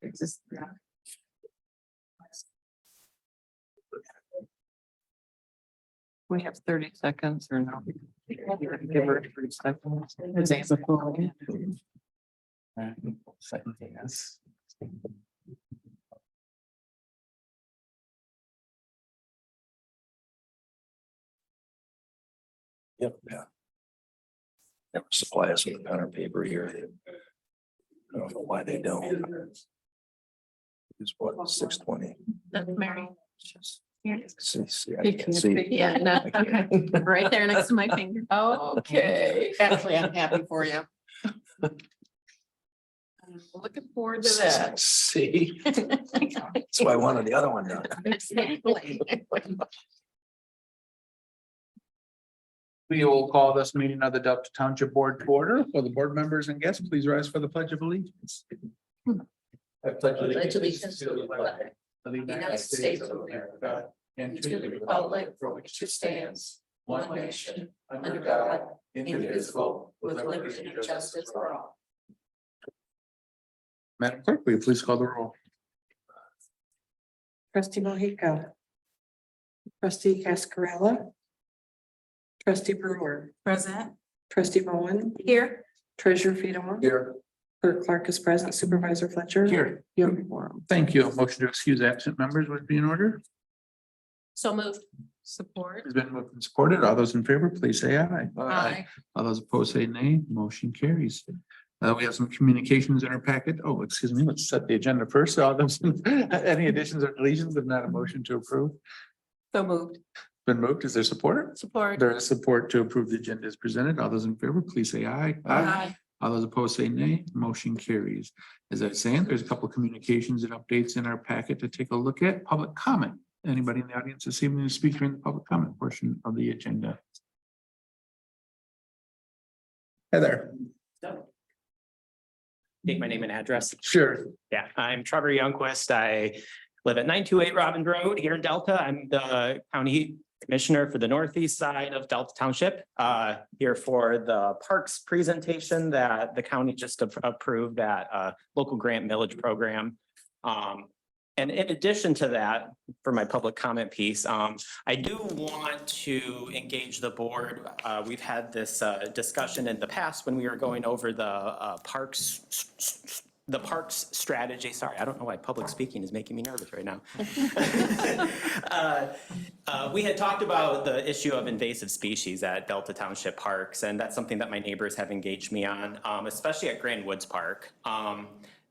It's just, we have 30 seconds or no? Give her 30 seconds. Second thing is. Yep. Yeah. Never supply us with pen or paper here. I don't know why they don't. It's what, 6:20. That's Mary. See, I can't see. Yeah, no, I can't. okay. Right there next to my finger. Okay, actually, I'm happy for you. I'm looking forward to that. See, that's why I wanted the other one done. Exactly. We will call this meeting of the Delta Township Board to order. For the board members and guests, please rise for the Pledge of Allegiance. I pledge allegiance to the flag of the United States of America and to the republic for which it stands, one nation, under God, indivisible, with liberty and justice for all. Madam Clerk, will you please call the roll? Trustee Mohica. Trustee Cascarella. Trustee Brewer. Present. Trustee Bowen. Here. Treasurer Fedor. Here. Clerk Clark is present. Supervisor Fletcher. Here. You have a quorum. Thank you. Motion to excuse absent members would be in order. So moved. Support. Has been moved and supported. All those in favor, please say aye. Aye. All those opposed say nay. Motion carries. We have some communications in our packet. Oh, excuse me, let's set the agenda first. All those, any additions or deletions, if not a motion to approve? So moved. Been moved. Is there support? Support. There is support to approve the agenda as presented. All those in favor, please say aye. Aye. All those opposed say nay. Motion carries. As I was saying, there's a couple of communications and updates in our packet to take a look at. Public comment. Anybody in the audience this evening to speak during the public comment portion of the agenda? Hi there. Take my name and address. Sure. Yeah, I'm Trevor Youngquist. I live at 928 Robbins Road here in Delta. I'm the county commissioner for the northeast side of Delta Township. Here for the parks presentation that the county just approved that local grant millage program. And in addition to that, for my public comment piece, I do want to engage the board. We've had this discussion in the past when we were going over the parks strategy. Sorry, I don't know why public speaking is making me nervous right now. We had talked about the issue of invasive species at Delta Township Parks, and that's something that my neighbors have engaged me on, especially at Grand Woods Park.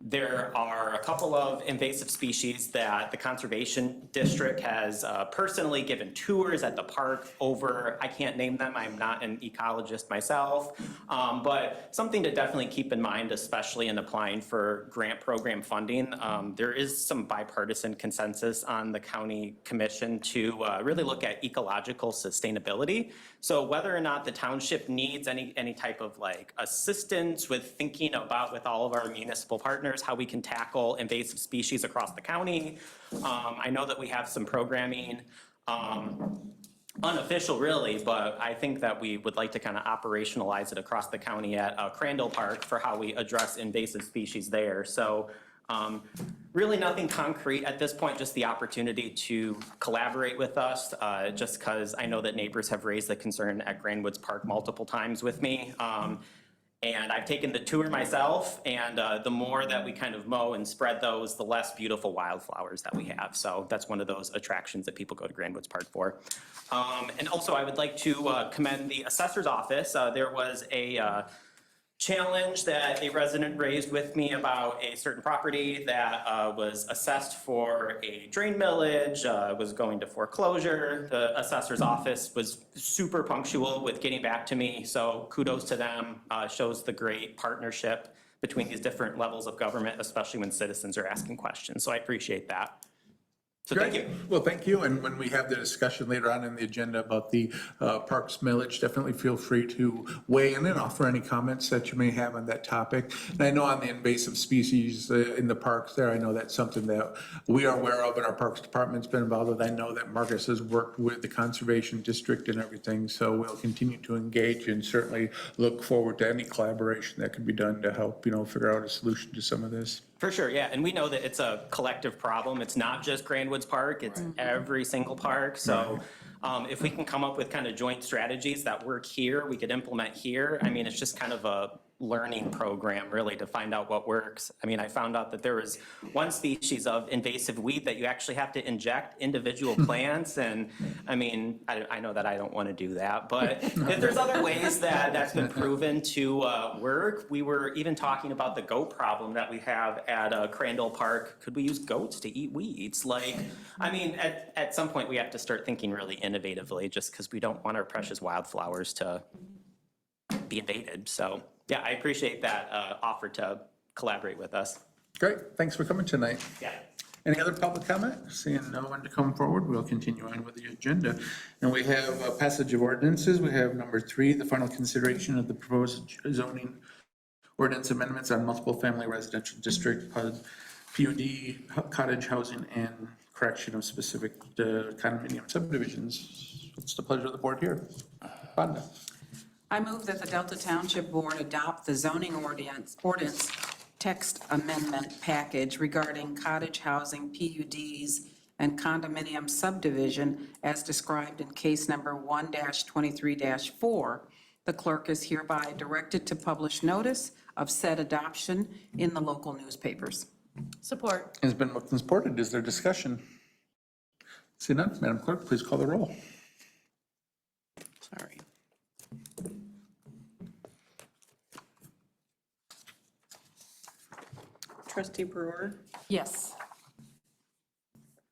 There are a couple of invasive species that the Conservation District has personally given tours at the park over. I can't name them. I'm not an ecologist myself, but something to definitely keep in mind, especially in applying for grant program funding. There is some bipartisan consensus on the county commission to really look at ecological sustainability. So whether or not the township needs any type of like assistance with thinking about with all of our municipal partners how we can tackle invasive species across the county. I know that we have some programming, unofficial really, but I think that we would like to kind of operationalize it across the county at Crandall Park for how we address invasive species there. So really nothing concrete at this point, just the opportunity to collaborate with us, just because I know that neighbors have raised the concern at Grand Woods Park multiple times with me. And I've taken the tour myself, and the more that we kind of mow and spread those, the less beautiful wildflowers that we have. So that's one of those attractions that people go to Grand Woods Park for. And also I would like to commend the assessor's office. There was a challenge that a resident raised with me about a certain property that was assessed for a drain millage, was going to foreclosure. The assessor's office was super punctual with getting back to me, so kudos to them. Shows the great partnership between these different levels of government, especially when citizens are asking questions, so I appreciate that. So thank you. Well, thank you. And when we have the discussion later on in the agenda about the parks millage, definitely feel free to weigh in and offer any comments that you may have on that topic. And I know on the invasive species in the parks there, I know that's something that we are aware of and our parks department's been involved with. I know that Marcus has worked with the Conservation District and everything, so we'll continue to engage and certainly look forward to any collaboration that could be done to help, figure out a solution to some of this. For sure, yeah, and we know that it's a collective problem. It's not just Grand Woods Park, it's every single park. So if we can come up with kind of joint strategies that work here, we could implement here. I mean, it's just kind of a learning program, really, to find out what works. I mean, I found out that there was one species of invasive weed that you actually have to inject individual plants, and I mean, I know that I don't want to do that, but if there's other ways that that's been proven to work. We were even talking about the goat problem that we have at Crandall Park. Could we use goats to eat weeds? Like, I mean, at some point, we have to start thinking really innovatively, just because we don't want our precious wildflowers to be invaded. So, yeah, I appreciate that offer to collaborate with us. Great, thanks for coming tonight. Yeah. Any other public comment? Seeing no one to come forward, we'll continue on with the agenda. And we have passage of ordinances. We have number 3, the final consideration of the proposed zoning ordinance amendments on multiple family residential district, PUD, cottage housing, and correction of specific condominium subdivisions. What's the pleasure of the board here? Rhonda? I move that the Delta Township Board adopt the zoning ordinance text amendment package regarding cottage housing, PUDs, and condominium subdivision as described in case number 1-23-4. The clerk is hereby directed to publish notice of said adoption in the local newspapers. Support. It's been moved and supported. Is there discussion? See none, Madam Clerk, please call the roll. Sorry. Trustee Brewer, Yes.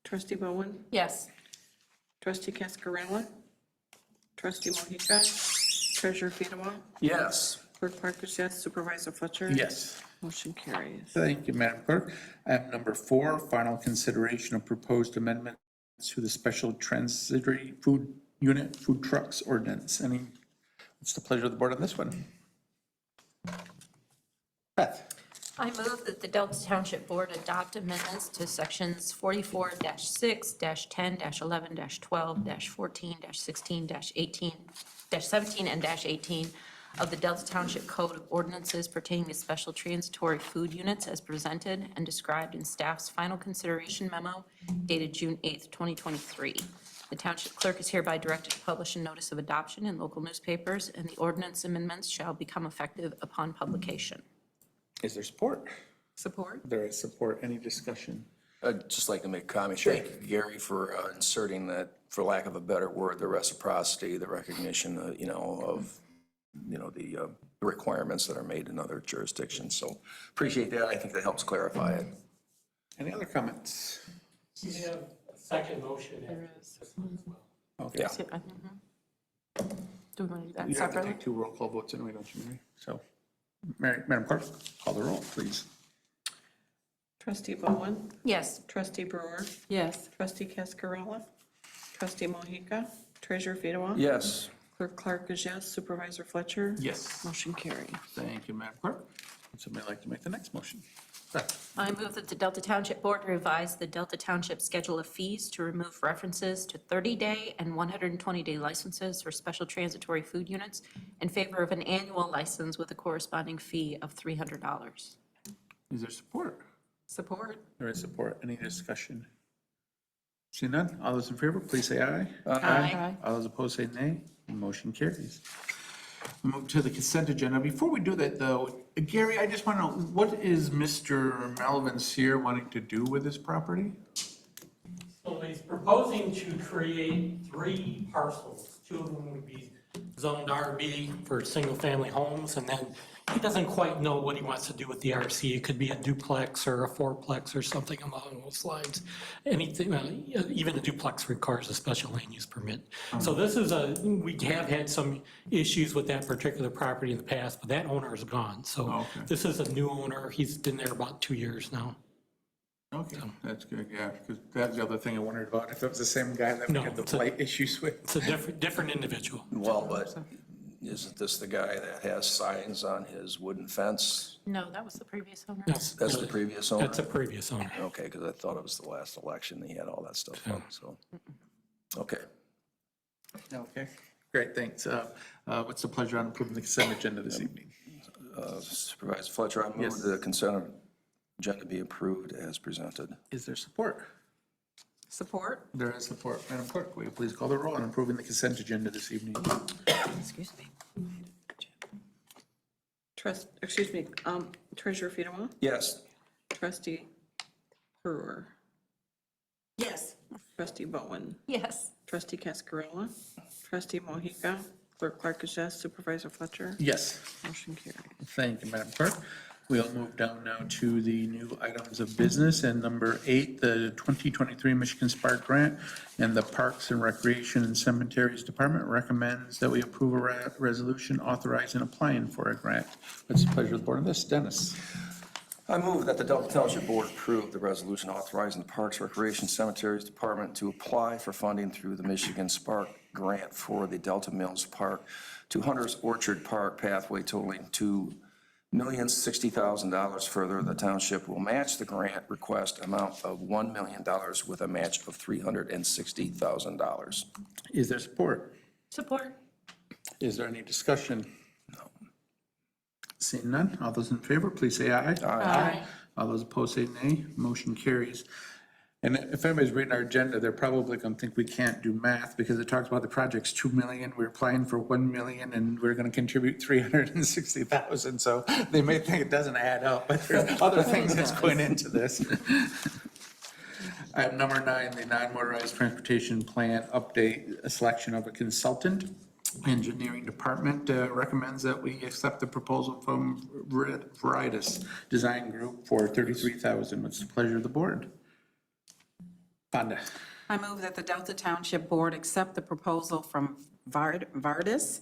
trustee Bowen, Yes. trustee Cascarella, trustee Mohica, treasurer Fedewa, Yes. clerk Parkers, yes, supervisor Fletcher. Yes. Motion carries. Thank you, Madam Clerk. Item number 4, final consideration of proposed amendments to the special transitory food unit food trucks ordinance. What's the pleasure of the board on this one? Beth? I move that the Delta Township Board adopt amendments to sections 44-6, 10, 11, 12, 14, 16, 18, 17, and 18 of the Delta Township Code of Ordinances pertaining to special transitory food units as presented and described in staff's final consideration memo dated June 8th, 2023. The township clerk is hereby directed to publish a notice of adoption in local newspapers, and the ordinance amendments shall become effective upon publication. Is there support? Support? There is support. Any discussion? I'd just like to make a comment. Thank you, Gary, for inserting that, for lack of a better word, the reciprocity, the recognition, of the requirements that are made in other jurisdictions. So appreciate that. I think that helps clarify it. Any other comments? We have a second motion. Okay. Yeah. Do we want to do that You have to separately? take 2 roll call votes anyway, don't you, Mary? So, Madam Clerk, call the roll, please. Trustee Bowen, Yes. trustee Brewer, Yes. trustee Cascarella, trustee Mohica, treasurer Fedewa. Yes. Clerk Clark is yes, supervisor Fletcher. Yes. Motion carries. Thank you, Madam Clerk. Would somebody like to make the next motion? Beth? I move that the Delta Township Board revise the Delta Township Schedule of Fees to remove references to 30-day and 120-day licenses for special transitory food units in favor of an annual license with a corresponding fee of $300. Is there support? Support? There is support. Any discussion? See none? All those in favor, please say aye. Aye. All those opposed say nay. Motion carries. Move to the consent agenda. Before we do that, though, Gary, I just want to know, what is Mr. Melvin Sear wanting to do with this property? So he's proposing to create 3 parcels. 2 of them would be zoned RB for single-family homes, and then he doesn't quite know what he wants to do with the RC. It could be a duplex or a fourplex or something along those lines. Anything, even a duplex requires a special land use permit. So this is we have had some issues with that particular property in the past, but that owner is gone. So Okay. this is a new owner. He's been there about 2 years now. Okay, that's good, yeah, because that's the other thing I wondered about, if it was the same guy that we No, had the it's a- blight issues with. It's a different individual. Well, but isn't this the guy that has signs on his wooden fence? No, that was the previous owner. That's the previous owner? That's a previous owner. Okay, because I thought it was the last election, he had all that stuff on, so. Okay. Okay, great, thanks. What's the pleasure on approving the consent agenda this evening? Supervisor Fletcher, I move Yes. the consent agenda be approved as presented. Is there support? Support? There is support. Madam Clerk, will you please call the roll on approving the consent agenda this evening? Excuse me. Treasurer Fidewa, Yes. trustee Brewer, Yes. trustee Bowen, Yes. trustee Cascarilla, trustee Mohica, clerk Clark is yes, supervisor Fletcher, Yes. motion carried. Thank you, Madam Clerk. We'll move down now to the new items of business, and number 8, the 2023 Michigan Spark Grant, and the Parks and Recreation and Cemeteries Department recommends that we approve a resolution authorizing applying for a grant. What's the pleasure of the board on this? Dennis? I move that the Delta Township Board approve the resolution authorizing the Parks, Recreation, Cemeteries Department to apply for funding through the Michigan Spark Grant for the Delta Mills Park to Hunter's Orchard Park pathway totaling $2,060,000. Further, the township will match the grant request amount of $1 million with a match of $360,000. Is there support? Support. Is there any discussion? No. Seeing none, all those in favor, please say aye. Aye. All those opposed say nay. Motion carries. And if anybody's reading our agenda, they're probably going to think we can't do math because it talks about the project's 2 million, we're applying for 1 million, and we're going to contribute 360,000. So they may think it doesn't add up, but there are other things that's going into this. Item number 9, the non-motorized transportation plan update, a selection of a consultant. Engineering Department recommends that we accept the proposal from Veritas Design Group for $33,000. What's the pleasure of the board? Fonda. I move that the Delta Township Board accept the proposal from Vardis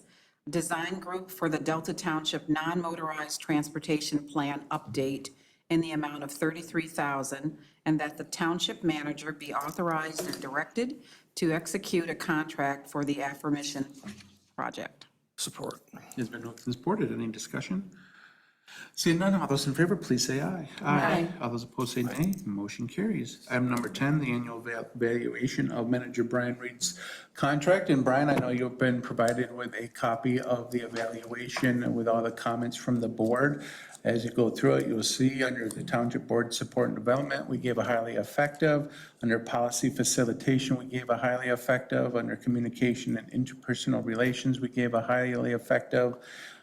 Design Group for the Delta Township Non-Motorized Transportation Plan Update in the amount of $33,000, and that the township manager be authorized and directed to execute a contract for the aforementioned project. Support. Has been moved and supported. Any discussion? Seeing none, all those in favor, please say aye. Aye. All those opposed say nay. Motion carries. Item number 10, the annual valuation of Manager Brian Reed's contract. And Brian, I know you've been provided with a copy of the evaluation with all the comments from the board. As you go through it, you'll see under the Township Board Support and Development, we gave a highly effective. Under Policy Facilitation, we gave a highly effective. Under Communication and Interpersonal Relations, we gave a highly effective.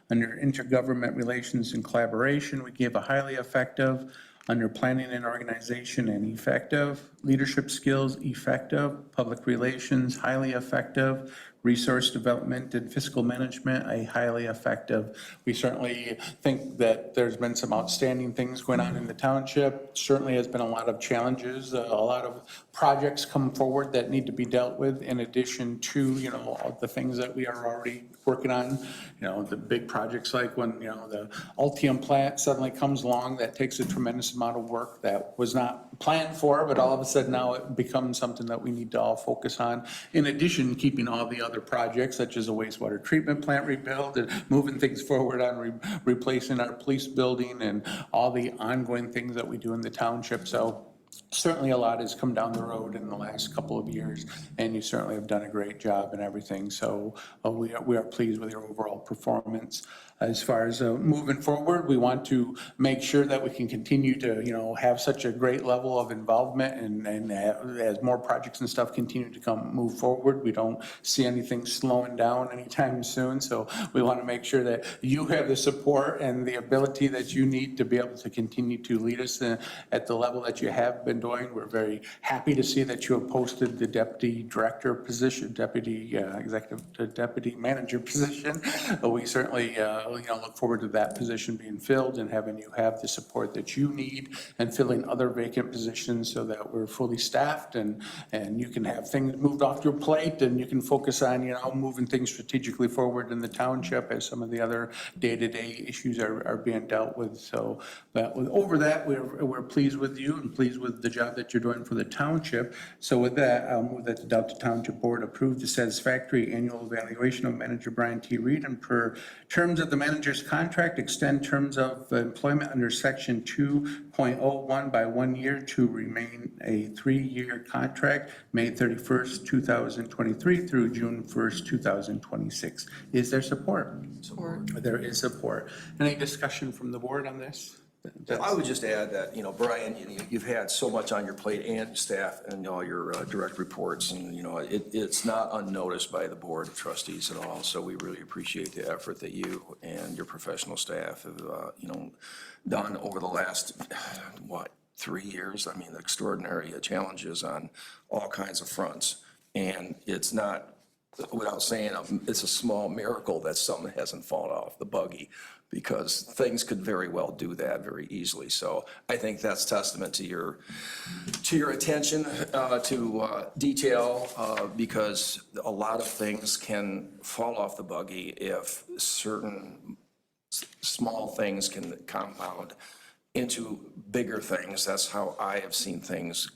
Under Intergovernment Relations and Collaboration, we gave a highly effective. Under Planning and Organization and effective. Leadership Skills, effective. Public Relations, highly effective. Resource Development and Fiscal Management, a highly effective. We certainly think that there's been some outstanding things going on in the township. Certainly has been a lot of challenges, a lot of projects come forward that need to be dealt with in addition to, all the things that we are already working on. The big projects like when, the Ultium plant suddenly comes along, that takes a tremendous amount of work that was not planned for, but all of a sudden now it becomes something that we need to all focus on. In addition, keeping all the other projects such as a wastewater treatment plant rebuild and moving things forward on replacing our police building and all the ongoing things that we do in the township. So certainly a lot has come down the road in the last couple of years, and you certainly have done a great job and everything. So we are pleased with your overall performance. As far as moving forward, we want to make sure that we can continue to, have such a great level of involvement, and as more projects and stuff continue to move forward, we don't see anything slowing down anytime soon. So we want to make sure that you have the support and the ability that you need to be able to continue to lead us at the level that you have been doing. We're very happy to see that you have posted the deputy director position, deputy manager position. We certainly look forward to that position being filled and having you have the support that you need and filling other vacant positions so that we're fully staffed and you can have things moved off your plate and you can focus on, moving things strategically forward in the township as some of the other day-to-day issues are being dealt with. So, but over that, we're pleased with you and pleased with the job that you're doing for the township. So with that, I'll move that the Delta Township Board approve the satisfactory annual evaluation of Manager Brian T. Reed, and per terms of the manager's contract, extend terms of employment under section 2.01 by 1 year to remain a 3-year contract, May 31st, 2023 through June 1st, 2026. Is there support? Support. There is support. Any discussion from the board on this? I would just add that, Brian, you've had so much on your plate and staff and all your direct reports, and, it's not unnoticed by the Board of Trustees at all. So we really appreciate the effort that you and your professional staff have, done over the last, 3 years? I mean, extraordinary challenges on all kinds of fronts. And it's not, without saying, it's a small miracle that something hasn't fallen off the buggy, because things could very well do that very easily. So I think that's testament to your attention to detail, because a lot of things can fall off the buggy if certain small things can compound into bigger things. That's how I have seen things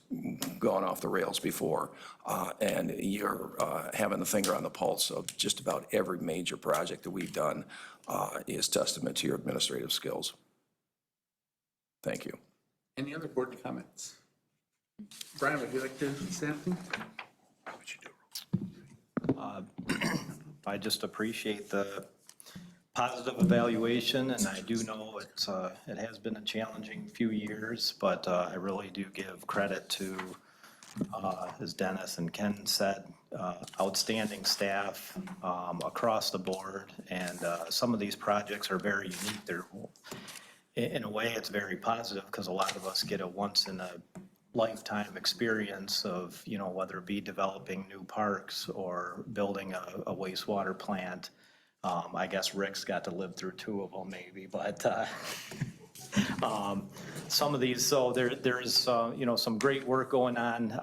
gone off the rails before. And you're having the finger on the pulse of just about every major project that we've done is testament to your administrative skills. Thank you. Any other board comments? Brian, would you like to say anything? I just appreciate the positive evaluation, and I do know it has been a challenging few years, but I really do give credit to, as Dennis and Ken said, outstanding staff across the board, and some of these projects are very unique. They're, in a way, it's very positive because a lot of us get a once in a lifetime experience of, whether it be developing new parks or building a wastewater plant. I guess Rick's got to live through 2 of them maybe, but some of these, so there's some great work going on.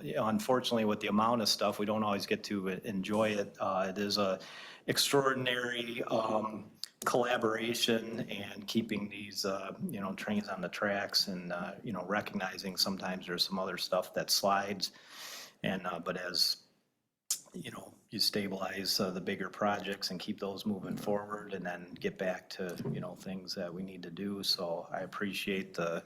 Unfortunately, with the amount of stuff, we don't always get to enjoy it. It is a extraordinary collaboration and keeping these trains on the tracks, and recognizing sometimes there's some other stuff that slides, and but as you stabilize the bigger projects and keep those moving forward, and then get back to, things that we need to do. So I appreciate I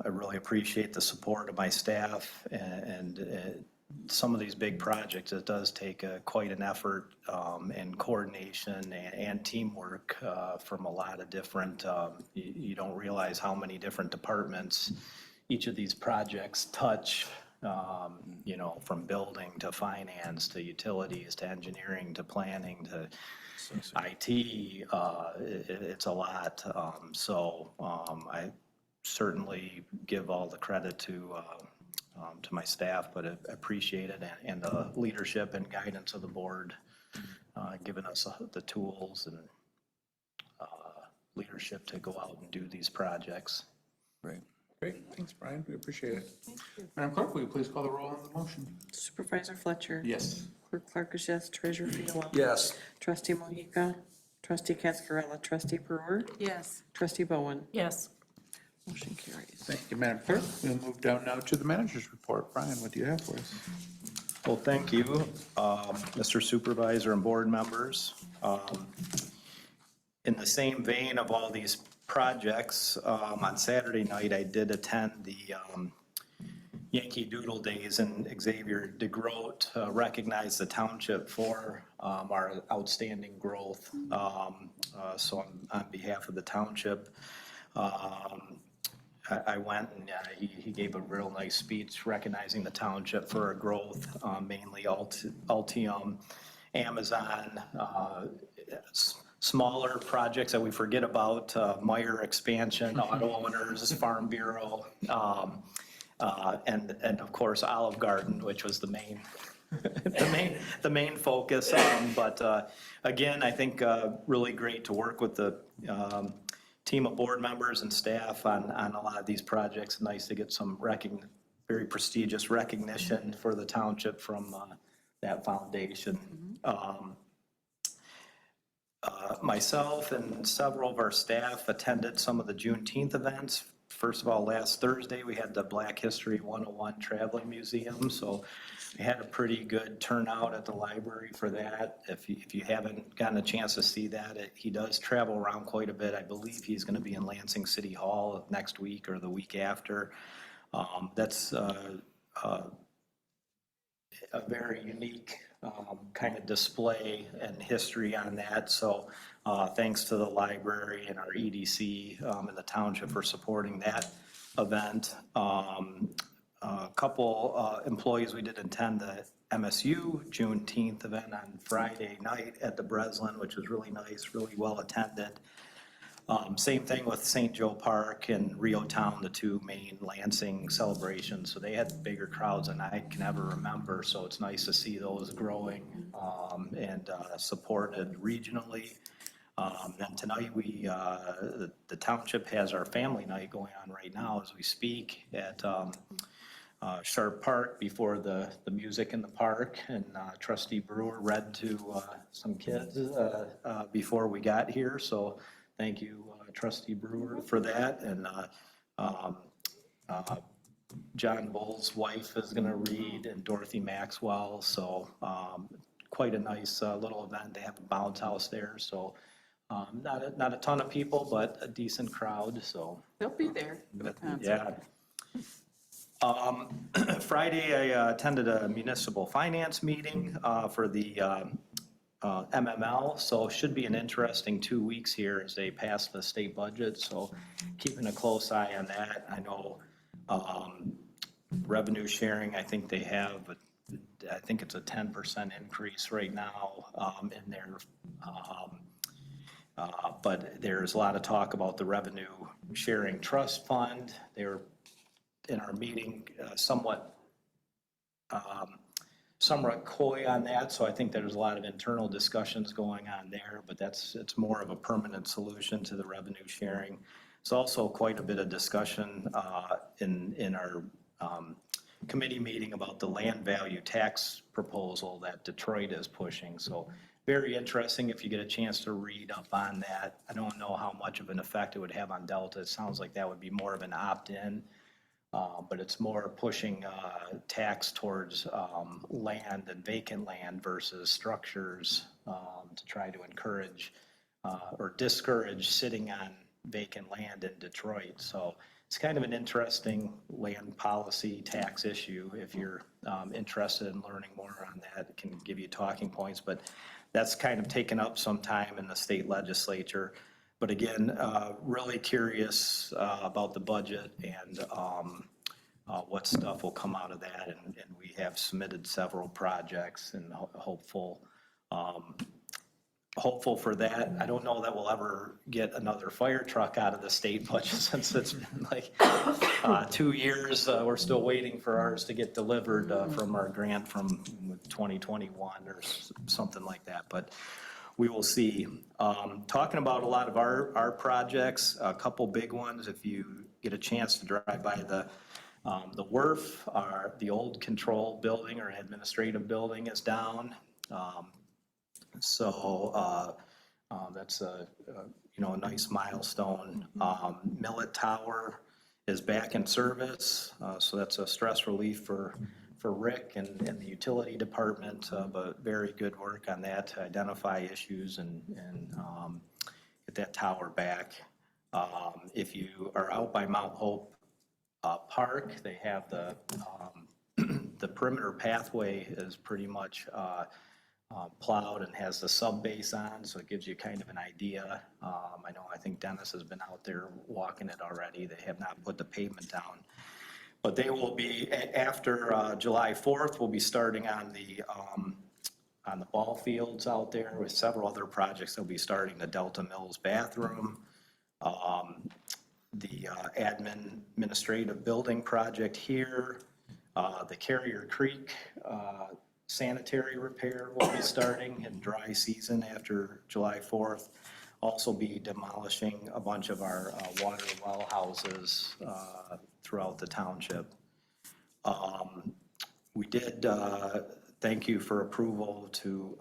really appreciate the support of my staff, and some of these big projects, it does take quite an effort and coordination and teamwork from a lot of different, you don't realize how many different departments each of these projects touch. From building to finance to utilities to engineering to planning to IT, it's a lot. So I certainly give all the credit to my staff, but I appreciate it, and the leadership and guidance of the board, giving us the tools and leadership to go out and do these projects. Great. Great, thanks, Brian, we appreciate it. Madam Clerk, will you please call the roll on the motion? Supervisor Fletcher. Yes. Clerk Clark, yes. Treasurer Fiala. Yes. Trustee Mohica. Trustee Cascarella. Trustee Brewer. Yes. Trustee Bowen. Yes. Motion carries. Thank you, Madam Clerk. We'll move down now to the manager's report. Brian, what do you have for us? Well, thank you, Mr. Supervisor and board members. In the same vein of all these projects, on Saturday night, I did attend the Yankee Doodle Days, and Xavier DeGroat recognized the township for our outstanding growth. So on behalf of the township, I went, and he gave a real nice speech recognizing the township for our growth, mainly Altium, Amazon, smaller projects that we forget about, Meyer expansion, auto owners, Farm Bureau, and of course Olive Garden, which was the main the main focus. But again, I think really great to work with the team of board members and staff on a lot of these projects. Nice to get some very prestigious recognition for the township from that foundation. Myself and several of our staff attended some of the Juneteenth events. First of all, last Thursday, we had the Black History 101 Traveling Museum, so we had a pretty good turnout at the library for that. If you haven't gotten a chance to see that, he does travel around quite a bit. I believe he's going to be in Lansing City Hall next week or the week after. That's a very unique kind of display and history on that. So thanks to the library and our EDC and the township for supporting that event. A couple employees, we did attend the MSU Juneteenth event on Friday night at the Breslin, which was really nice, really well attended. Same thing with St. Joe Park and Rio Town, the two main Lansing celebrations. So they had bigger crowds than I can ever remember. So it's nice to see those growing and supported regionally. Then tonight the township has our family night going on right now as we speak at Sharp Park before the music in the park. And Trustee Brewer read to some kids before we got here. So thank you, Trustee Brewer, for that. And John Bull's wife is going to read, and Dorothy Maxwell. So quite a nice little event. They have a bounce house there. So not a ton of people, but a decent crowd. So They'll be there for the concert. yeah. Friday, I attended a municipal finance meeting for the MML, so should be an interesting 2 weeks here as they pass the state budget, so keeping a close eye on that. I know revenue sharing, I think they have, I think it's a 10% increase right now in their, but there's a lot of talk about the revenue sharing trust fund. They were in our meeting somewhat coy on that, so I think there's a lot of internal discussions going on there, but it's more of a permanent solution to the revenue sharing. It's also quite a bit of discussion in our committee meeting about the land value tax proposal that Detroit is pushing. So very interesting if you get a chance to read up on that. I don't know how much of an effect it would have on Delta. It sounds like that would be more of an opt-in. But it's more pushing tax towards land and vacant land versus structures to try to encourage or discourage sitting on vacant land in Detroit. So it's kind of an interesting land policy tax issue. If you're interested in learning more on that, it can give you talking points. But that's kind of taken up some time in the state legislature. But again, really curious about the budget and what stuff will come out of that. And we have submitted several projects and hopeful for that. I don't know that we'll ever get another fire truck out of the state budget since it's been like 2 years. We're still waiting for ours to get delivered from our grant from 2021 or something like that. But we will see. Talking about a lot of our projects, a couple big ones. If you get a chance to drive by the WRF, the old control building or administrative building is down. So that's a nice milestone. Millet Tower is back in service, so that's a stress relief for Rick and the utility department, but very good work on that to identify issues and get that tower back. If you are out by Mount Hope Park, they have the perimeter pathway is pretty much plowed and has the sub base on, so it gives you kind of an idea. I think Dennis has been out there walking it already. They have not put the pavement down. But they will be, after July 4th, we'll be starting on the ball fields out there with several other projects. They'll be starting the Delta Mills bathroom, the administrative building project here, the Carrier Creek sanitary repair will be starting in dry season after July 4th. Also be demolishing a bunch of our water well houses throughout the township. We did thank you for approval to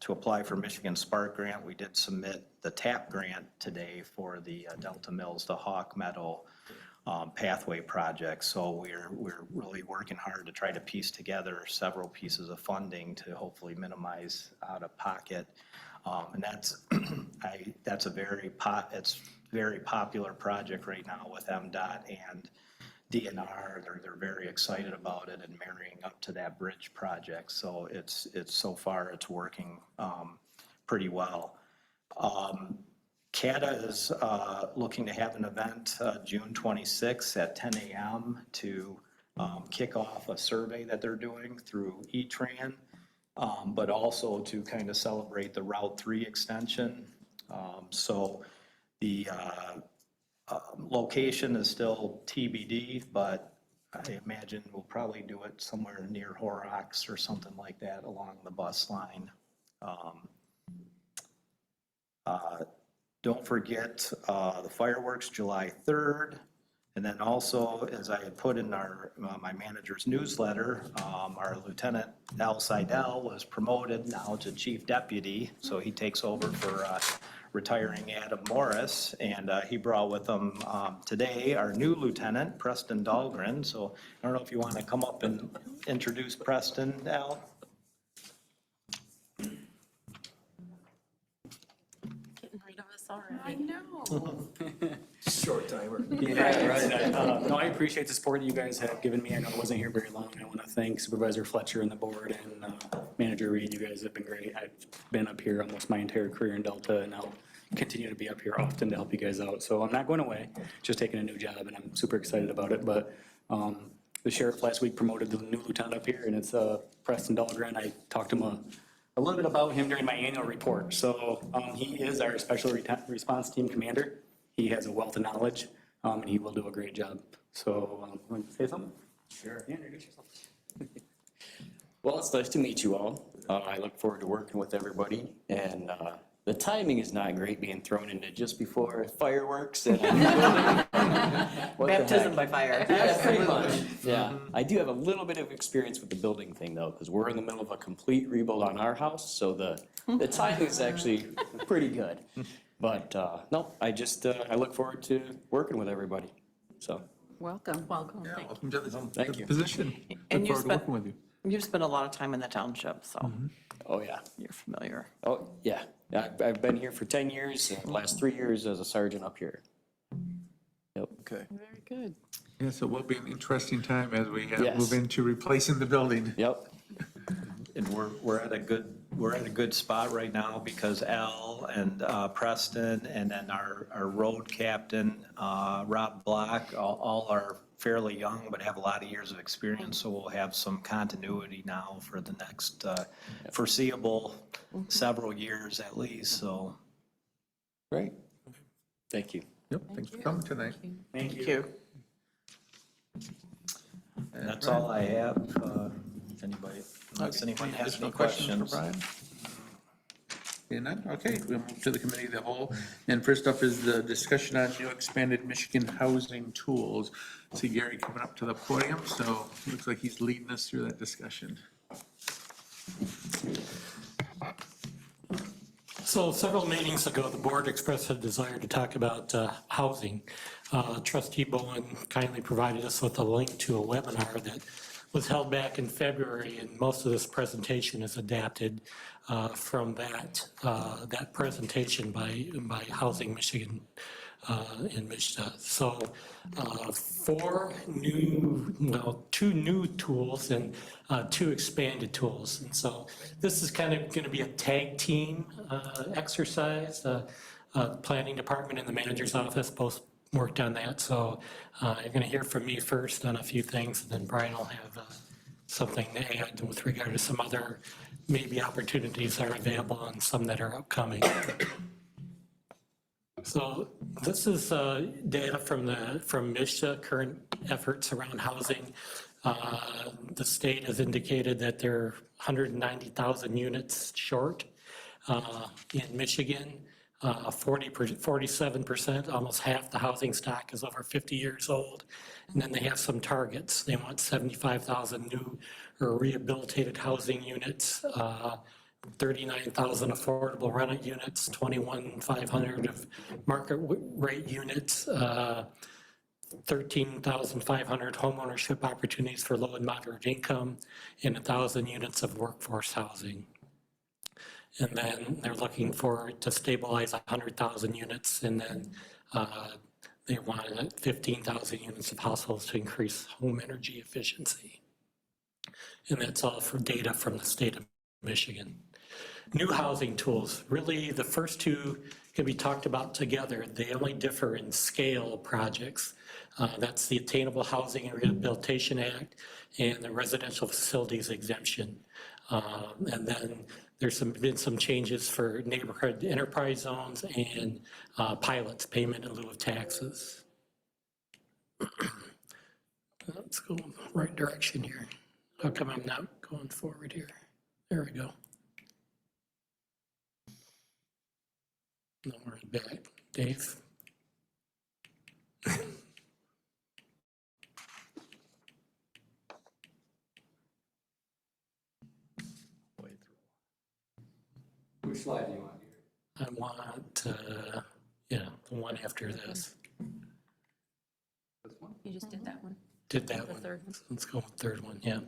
apply for Michigan Spark Grant. We did submit the TAP grant today for the Delta Mills to Hawk Meadow pathway project. So we're really working hard to try to piece together several pieces of funding to hopefully minimize out of pocket. And that's a very popular project right now with MDOT and DNR, they're very excited about it and marrying up to that bridge project. So it's so far, it's working pretty well. CATA is looking to have an event June 26th at 10 a.m. to kick off a survey that they're doing through E-Tran, but also to kind of celebrate the Route 3 extension. So the location is still TBD, but I imagine we'll probably do it somewhere near Horrocks or something like that along the bus line. Don't forget the fireworks, July 3rd. And then also, as I had put in my manager's newsletter, our Lieutenant Al Seidel was promoted now to Chief Deputy. So he takes over for retiring Adam Morris. And he brought with him today our new Lieutenant, Preston Dahlgren. So I don't know if you want to come up and introduce Preston, Al? Getting rid of us already. I know. Short timer. Yeah, right. No, I appreciate the support that you guys have given me. I know I wasn't here very long. I want to thank Supervisor Fletcher and the board and Manager Reed. You guys have been great. I've been up here almost my entire career in Delta, and I'll continue to be up here often to help you guys out. So I'm not going away, just taking a new job, and I'm super excited about it. But the sheriff last week promoted the new lieutenant up here, and it's Preston Dahlgren. I talked to him a little bit about him during my annual report. So he is our special response team commander. He has a wealth of knowledge, and he will do a great job. So, want to say something? Sure. Yeah, introduce yourself. Well, it's nice to meet you all. I look forward to working with everybody, and the timing is not great being thrown into just before fireworks and what the Baptism heck? by fire. Yeah, pretty much. Yeah, I do have a little bit of experience with the building thing though, because we're in the middle of a complete rebuild on our house, so the timing is actually pretty good. But no, I look forward to working with everybody. So Welcome. Welcome. Yeah, welcome to Thank the you. position. And Look you forward to spent- working with you. You've spent a lot of time in the township, so oh yeah, you're familiar. oh yeah. I've been here for 10 years. The last 3 years as a sergeant up here. Yep. Okay. Very good. Yeah, so it will be an interesting time as we Yes. move into replacing the building. Yep. And we're at a good spot right now because Al and Preston and then our road captain, Rob Block, all are fairly young but have a lot of years of experience. So we'll have some continuity now for the next foreseeable several years at least, so. Great. Thank you. Yep, thanks for coming tonight. Thank Thank you. And that's all I have. If anybody, unless anyone has Additional any questions for questions. Brian? Seeing none, okay, we'll move to the committee of the whole. And first up is the discussion on new expanded Michigan housing tools. See Gary coming up to the podium, so looks like he's leading us through that discussion. So several meetings ago, the board expressed a desire to talk about housing. Trustee Bowen kindly provided us with a link to a webinar that was held back in February, and most of this presentation is adapted from that presentation by Housing Michigan in Michigan. So two new tools and two expanded tools. And so this is kind of going to be a tag team exercise. Planning department and the manager's office both worked on that. So you're going to hear from me first on a few things, and then Brian will have something to add with regard to some other maybe opportunities that are available and some that are upcoming. So this is data from MSHA, current efforts around housing. The state has indicated that they're 190,000 units short in Michigan. 47%, almost half the housing stock is over 50 years old. And then they have some targets. They want 75,000 new or rehabilitated housing units, 39,000 affordable rental units, 21,500 of market rate units, 13,500 homeownership opportunities for low and moderate income, and 1,000 units of workforce housing. And then they're looking to stabilize 100,000 units and then They wanted 15,000 units of households to increase home energy efficiency. And that's all from data from the state of Michigan. New housing tools, really the first two can be talked about together. They only differ in scale of projects. That's the Attainable Housing and Rehabilitation Act and the Residential Facilities Exemption. And then there's been some changes for neighborhood enterprise zones and pilots, payment in lieu of taxes. Let's go in the right direction here. How come I'm not going forward here? There we go. No, we're back. Dave? Which slide do you want here? I want, yeah, the one after this. You just did that one. Did that The one. third one. Let's go with the third one, yeah.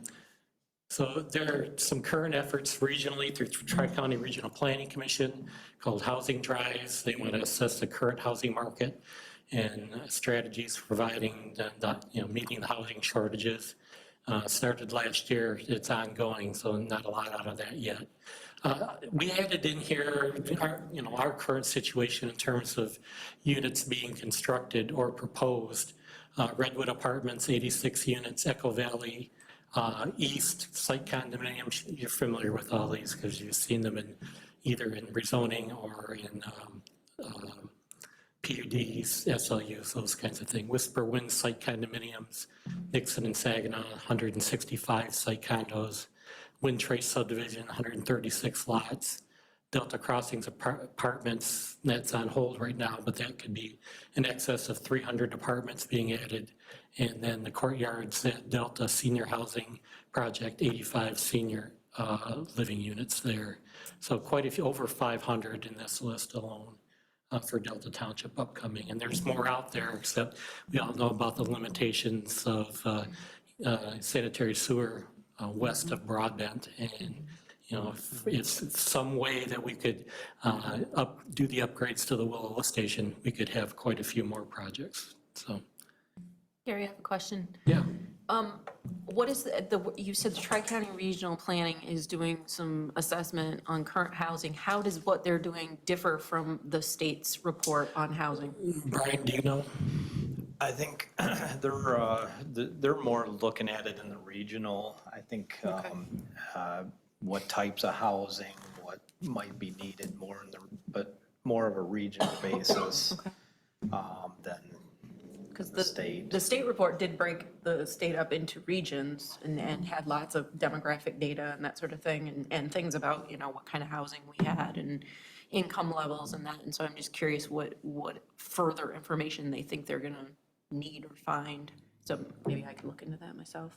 So there are some current efforts regionally through Tri-County Regional Planning Commission called Housing Drives. They want to assess the current housing market and strategies for providing, meeting the housing shortages. Started last year, it's ongoing, so not a lot out of that yet. We added in here our current situation in terms of units being constructed or proposed. Redwood Apartments, 86 units, Echo Valley, East Site Condominiums. You're familiar with all these because you've seen them in either in rezoning or in PUDs, SLUs, those kinds of things. Whisper Wind Site Condominiums, Nixon and Saginaw, 165 site condos. Wind Trace Subdivision, 136 lots. Delta Crossings Apartments, that's on hold right now, but that could be in excess of 300 apartments being added. And then the Courtyards at Delta Senior Housing Project, 85 senior living units there. So quite a few, over 500 in this list alone for Delta Township upcoming. And there's more out there, except we all know about the limitations of sanitary sewer west of Broadbent. And if some way that we could do the upgrades to the Willow Station, we could have quite a few more projects, so. Gary, I have a question. Yeah. What is you said the Tri-County Regional Planning is doing some assessment on current housing. How does what they're doing differ from the state's report on housing? Brian, do you know? I think they're more looking at it in the regional, I think, what types of housing, what might be needed more but more of a regional basis than Because the state. The state report did break the state up into regions and had lots of demographic data and that sort of thing, and things about, what kind of housing we had and income levels and that. And so I'm just curious what further information they think they're gonna need or find. So maybe I can look into that myself.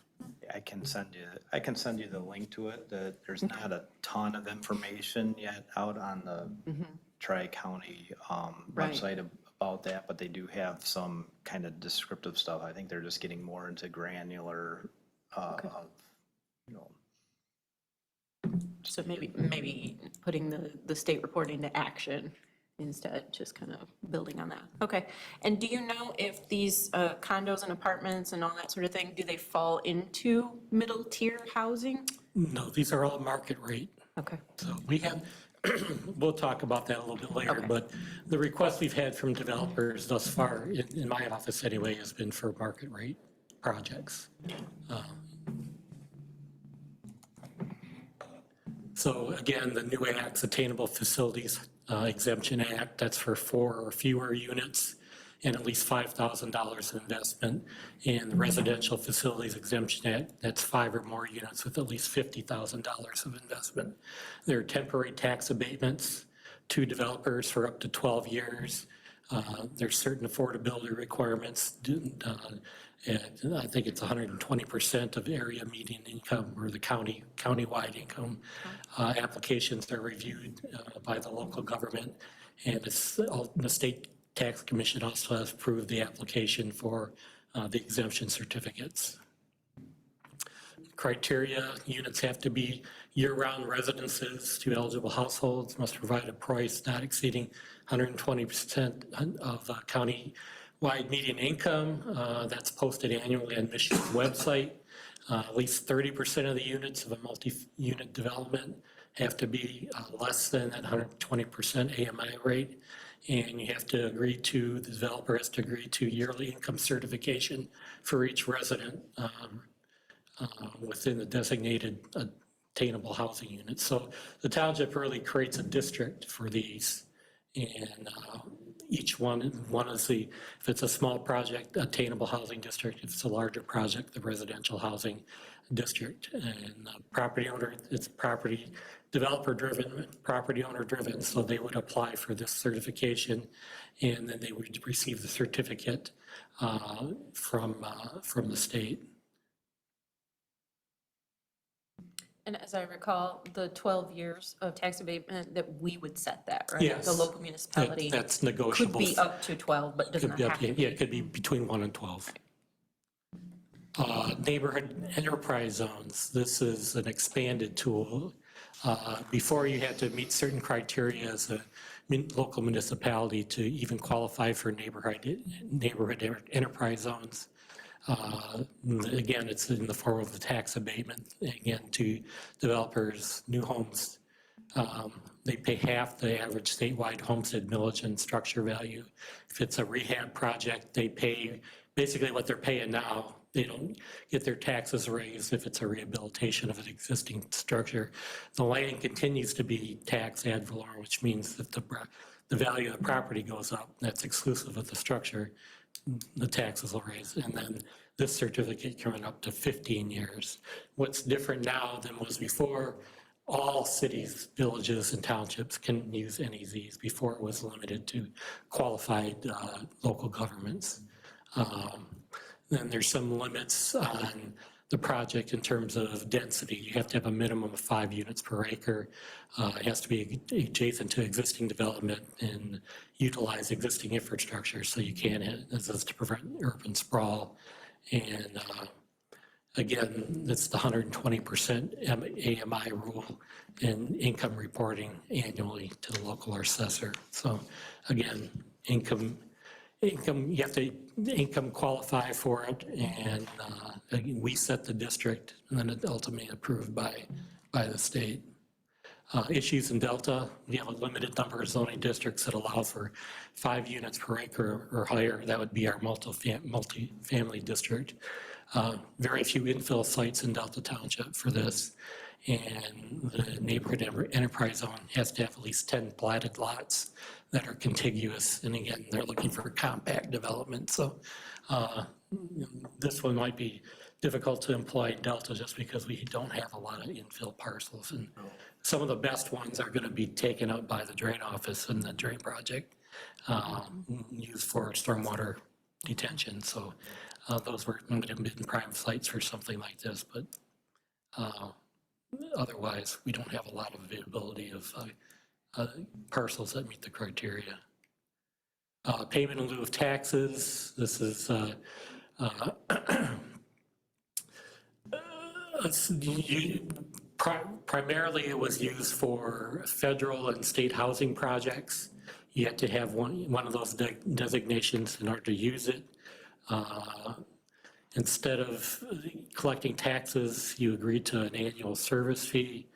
I can send you the link to it. There's not a ton of information yet out on the Tri-County website about that, but they do have some kind of descriptive stuff. I think they're just getting more into granular So maybe putting the state report into action instead, just kind of building on that. Okay. And do you know if these condos and apartments and all that sort of thing, do they fall into middle tier housing? No, these are all market rate. Okay. So we have, we'll talk about that a little bit later, Okay. but the request we've had from developers thus far, in my office anyway, has been for market rate projects. So again, the new act's Attainable Facilities Exemption Act, that's for 4 or fewer units and at least $5,000 of investment. And the Residential Facilities Exemption Act, that's 5 or more units with at least $50,000 of investment. There are temporary tax abatements to developers for up to 12 years. There's certain affordability requirements. And I think it's 120% of area median income or the countywide income. Applications are reviewed by the local government, and the state tax commission also has approved the application for the exemption certificates. Criteria: units have to be year-round residences to eligible households, must provide a price not exceeding 120% of Wide median income, that's posted annually on Michigan's website. At least 30% of the units of a multi-unit development have to be less than that 120% AMI rate. And you have to agree to, the developer has to agree to yearly income certification for each resident within the designated attainable housing unit. So the township really creates a district for these. And each one is the, if it's a small project, attainable housing district. If it's a larger project, the residential housing district. And property owner, it's property developer driven, property owner driven. So they would apply for this certification and then they would receive the certificate from the state. And as I recall, the 12 years of tax abatement, that we would set that, right? Yes. The local municipality That's could negotiable. be up to 12, but doesn't Could be have up to to, be. yeah, it could be between 1 and 12. Neighborhood enterprise zones, this is an expanded tool. Before you had to meet certain criteria as a local municipality to even qualify for neighborhood enterprise zones. Again, it's in the form of the tax abatement, again, to developers, new homes. They pay half the average statewide homestead millage and structure value. If it's a rehab project, they pay basically what they're paying now. They don't get their taxes raised if it's a rehabilitation of an existing structure. The land continues to be tax ad valorem, which means that the value of the property goes up. That's exclusive of the structure. The taxes will raise. And then this certificate can run up to 15 years. What's different now than was before, all cities, villages, and townships can use NEZs. Before it was limited to qualified local governments. Then there's some limits on the project in terms of density. You have to have a minimum of 5 units per acre. It has to be adjacent to existing development and utilize existing infrastructure so you can, this is to prevent urban sprawl. And again, that's the 120% AMI rule and income reporting annually to the local assessor. So again, income, you have to income qualify for it, and we set the district, and then it's ultimately approved by the state. Issues in Delta, we have a limited number of zoning districts that allow for 5 units per acre or higher. That would be our multifamily district. Very few infill sites in Delta Township for this. And the neighborhood enterprise zone has to have at least 10 platted lots that are contiguous. And again, they're looking for compact development. So this one might be difficult to employ in Delta just because we don't have a lot of infill parcels. And some of the best ones are going to be taken up by the drain office and the drain project used for stormwater detention. So those were going to be prime sites for something like this. But otherwise, we don't have a lot of availability of parcels that meet the criteria. Payment in lieu of taxes, this is primarily it was used for federal and state housing projects. You have to have one of those designations in order to use it. Instead of collecting taxes, you agree to an annual service fee.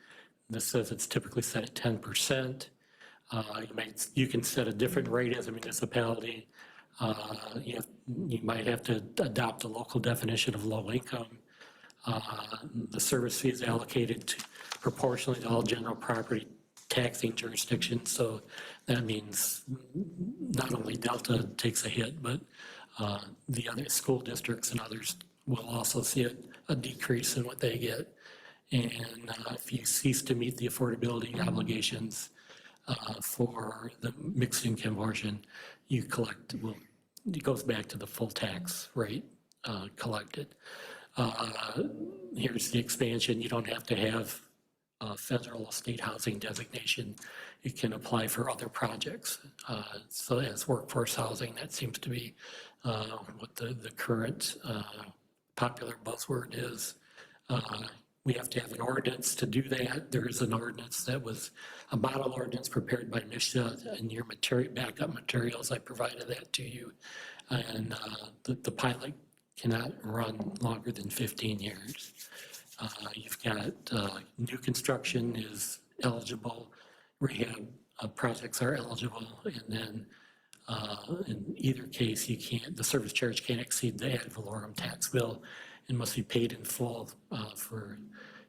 This says it's typically set at 10%. You can set a different rate as a municipality. You might have to adopt a local definition of low income. The service fee is allocated proportionally to all general property taxing jurisdictions. So that means not only Delta takes a hit, but the other school districts and others will also see a decrease in what they get. And if you cease to meet the affordability obligations for the mixed income portion, you collect, it goes back to the full tax rate collected. Here's the expansion. You don't have to have a federal or state housing designation. It can apply for other projects. So as workforce housing, that seems to be what the current popular buzzword is. We have to have an ordinance to do that. There is an ordinance that was a model ordinance prepared by Misha and your backup materials. I provided that to you. And the pilot cannot run longer than 15 years. You've got new construction is eligible, rehab projects are eligible, and then in either case, you can't, the service charge can't exceed the ad valorem tax bill and must be paid in full for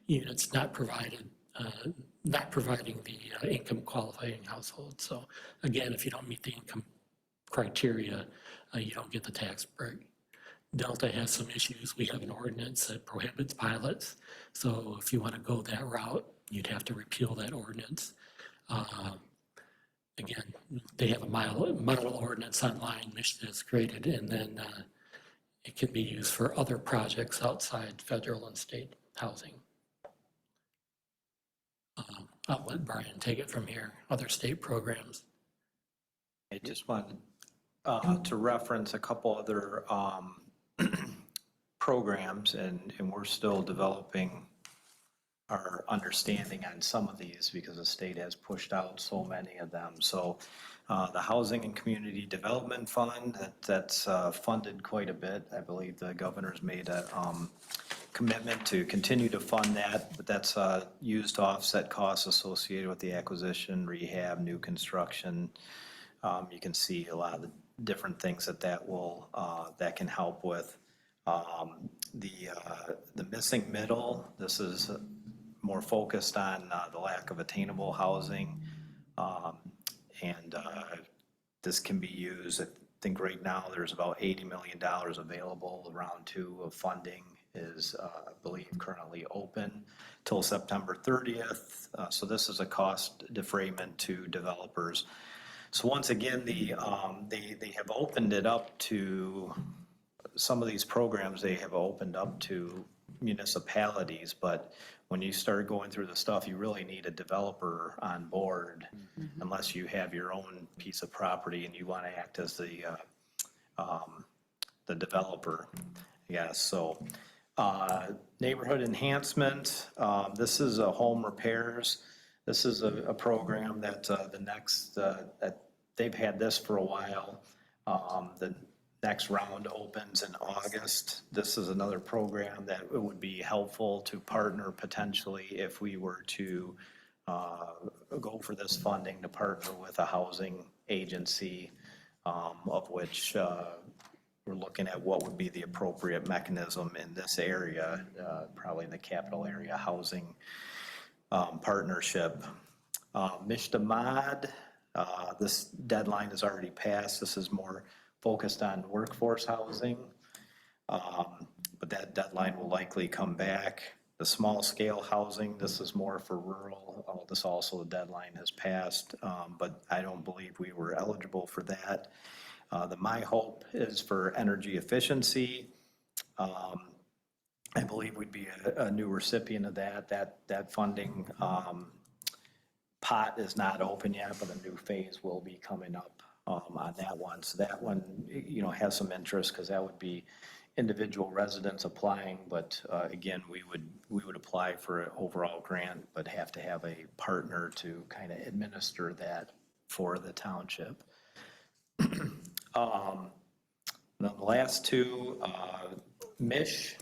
units not provided, not providing the income qualifying household. So again, if you don't meet the income criteria, you don't get the tax break. Delta has some issues. We have an ordinance that prohibits pilots. So if you want to go that route, you'd have to repeal that ordinance. Again, they have a model ordinance online, Michigan has created, and then it can be used for other projects outside federal and state housing. I'll let Brian take it from here, other state programs. I just wanted to reference a couple other programs, and we're still developing our understanding on some of these because the state has pushed out so many of them. So the Housing and Community Development Fund, that's funded quite a bit. I believe the governor's made a commitment to continue to fund that, but that's used to offset costs associated with the acquisition, rehab, new construction. You can see a lot of the different things that will that can help with. The missing middle, this is more focused on the lack of attainable housing. And this can be used, I think right now there's about $80 million available. Round 2 of funding is, I believe, currently open till September 30th. So this is a cost defrayment to developers. So once again, they have opened it up to, some of these programs they have opened up to municipalities, but when you start going through the stuff, you really need a developer on board unless you have your own piece of property and you want to act as the developer. Yes, so neighborhood enhancement, this is a home repairs. This is a program that that they've had this for a while. The next round opens in August. This is another program that it would be helpful to partner potentially if we were to go for this funding, to partner with a housing agency, of which we're looking at what would be the appropriate mechanism in this area, probably in the capital area housing partnership. Mishta Mod, this deadline is already passed. This is more focused on workforce housing, but that deadline will likely come back. The small scale housing, this is more for rural. This also, the deadline has passed, but I don't believe we were eligible for that. The My Hope is for energy efficiency. I believe we'd be a new recipient of that. That funding pot is not open yet, but a new phase will be coming up on that one. So that one, has some interest because that would be individual residents applying, but again, we would apply for an overall grant, but have to have a partner to kind of administer that for the township. Then the last two, Mish,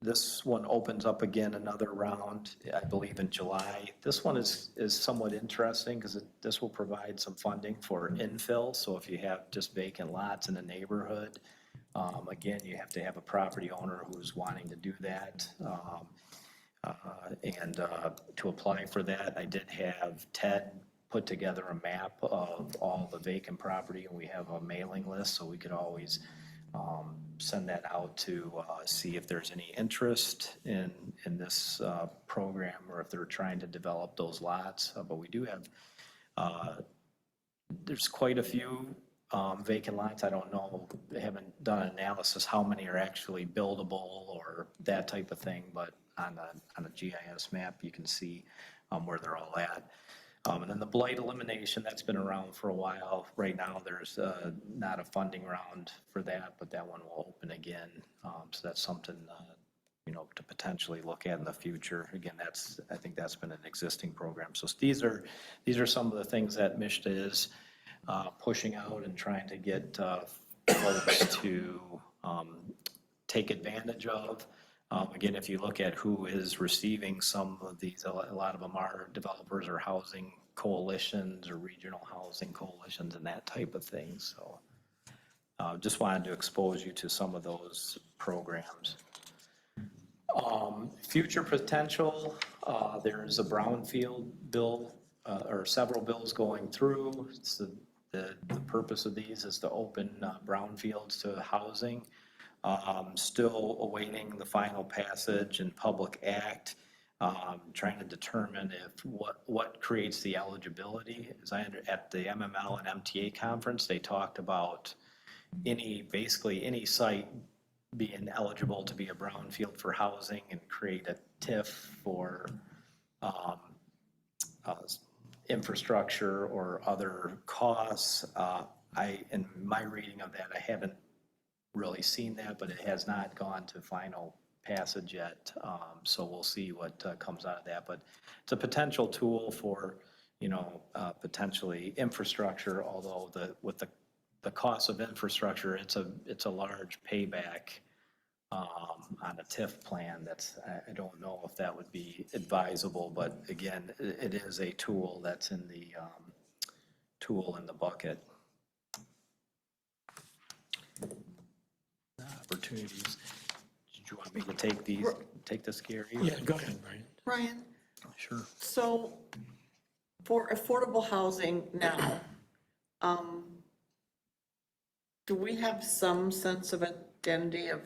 this one opens up again another round, I believe in July. This one is somewhat interesting because this will provide some funding for infill. So if you have just vacant lots in a neighborhood, again, you have to have a property owner who's wanting to do that. And to apply for that, I did have Ted put together a map of all the vacant property, and we have a mailing list, so we could always send that out to see if there's any interest in this program or if they're trying to develop those lots. But we do have, there's quite a few vacant lots. I don't know, they haven't done an analysis how many are actually buildable or that type of thing, but on a GIS map, you can see where they're all at. And then the blight elimination, that's been around for a while. Right now, there's not a funding round for that, but that one will open again. So that's something, to potentially look at in the future. Again, I think that's been an existing program. So these are some of the things that MISTA is pushing out and trying to get folks to take advantage of. Again, if you look at who is receiving some of these, a lot of them are developers or housing coalitions or regional housing coalitions and that type of thing. So just wanted to expose you to some of those programs. Future potential, there's a brownfield bill or several bills going through. The purpose of these is to open brownfields to housing. Still awaiting the final passage and public act, trying to determine if what creates the eligibility. At the MML and MTA conference, they talked about basically any site being eligible to be a brownfield for housing and create a TIF for infrastructure or other costs. In my reading of that, I haven't really seen that, but it has not gone to final passage yet. So we'll see what comes out of that. But it's a potential tool for, potentially infrastructure, although with the cost of infrastructure, it's a large payback on a TIF plan. I don't know if that would be advisable, but again, it is a tool that's in the tool in the bucket. Opportunities. Did you want me to take this, Gary? Yeah, go ahead, Brian. Brian, Sure. so for affordable housing now, do we have some sense of identity of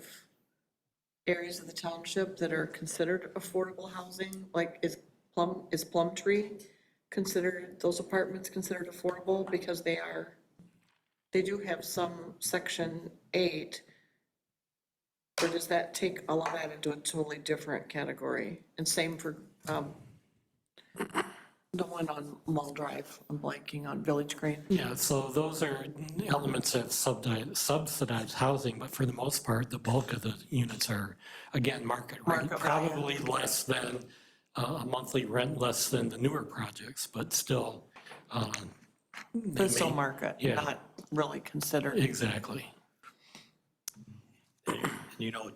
areas of the township that are considered affordable housing? Like is Plumtree considered, those apartments considered affordable? Because they do have some Section 8. Or does that take all of that into a totally different category? And same for the one on Mall Drive, I'm blanking on Village Green. Yeah, so those are elements of subsidized housing, but for the most part, the bulk of the units are, again, market rate. Market rate. Probably less than a monthly rent, less than the newer projects, but still. But still market, Yeah. not really considered. Exactly.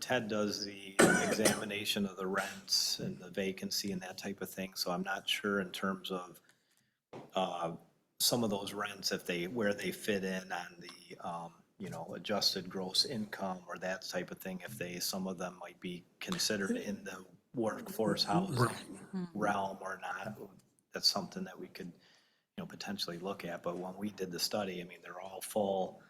Ted does the examination of the rents and the vacancy and that type of thing, so I'm not sure in terms of some of those rents, where they fit in on the, adjusted gross income or that type of thing, some of them might be considered in the workforce housing realm or not. That's something that we could, potentially look at, but when we did the study, they're all full.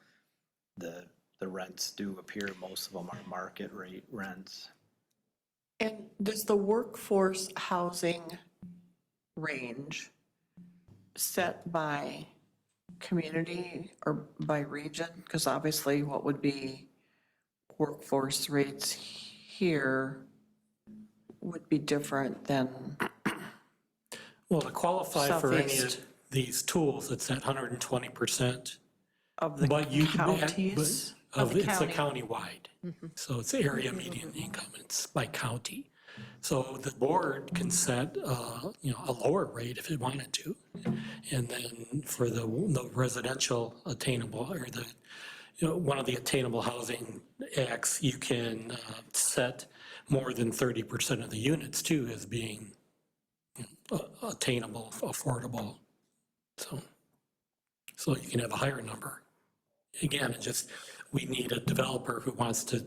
The rents do appear, most of them are market rate rents. And does the workforce housing range set by community or by region? Because obviously what would be workforce rates here would be different than Well, to qualify for any of Southeast. these tools, it's at 120%. of the But you can counties. It's a county-wide. So it's area median income, it's by county. So the board can set, a lower rate if it wanted to. And then for the residential attainable, or one of the attainable housing acts, you can set more than 30% of the units too as being attainable, affordable. So you can have a higher number. Again, we need a developer who wants to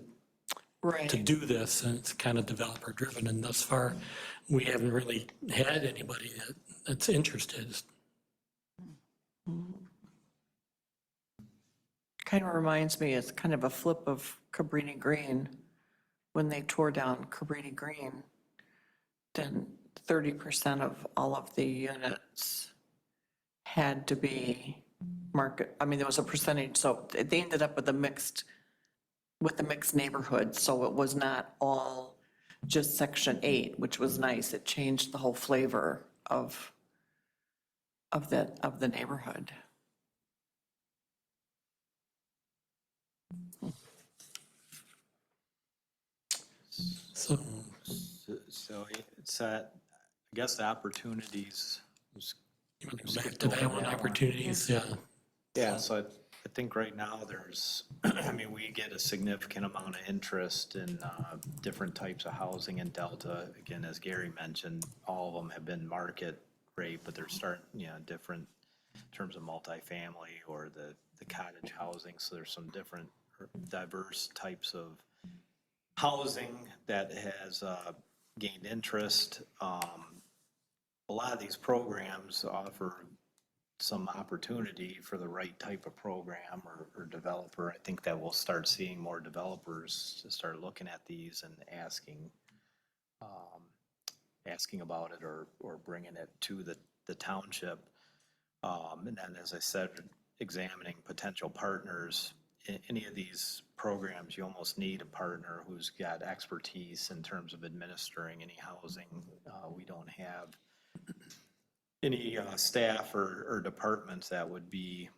do this, and it's kind of developer driven, and thus far, we haven't really had anybody that's interested. Kind of reminds me, it's kind of a flip of Cabrini Green. When they tore down Cabrini Green, then 30% of all of the units had to be market. There was a percentage, so they ended up with the mixed neighborhood. So it was not all just Section 8, which was nice. It changed the whole flavor of the neighborhood. So So it's, I guess the opportunities. You want to go back to that one, opportunities, yeah. Yeah, so I think right now there's, I mean, we get a significant amount of interest in different types of housing in Delta. Again, as Gary mentioned, all of them have been market rate, but they're starting, different in terms of multifamily or the cottage housing. So there's some different diverse types of housing that has gained interest. A lot of these programs offer some opportunity for the right type of program or developer. I think that we'll start seeing more developers to start looking at these and asking about it or bringing it to the township. And then, as I said, examining potential partners. In any of these programs, you almost need a partner who's got expertise in terms of administering any housing. We don't have any staff or departments that would be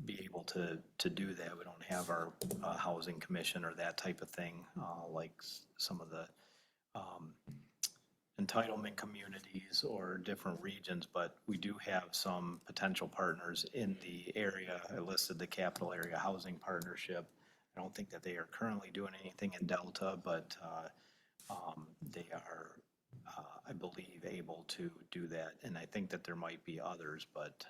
able to do that. We don't have our housing commission or that type of thing, like some of the entitlement communities or different regions, but we do have some potential partners in the area. I listed the Capital Area Housing Partnership. I don't think that they are currently doing anything in Delta, but they are, I believe, able to do that. And I think that there might be others, but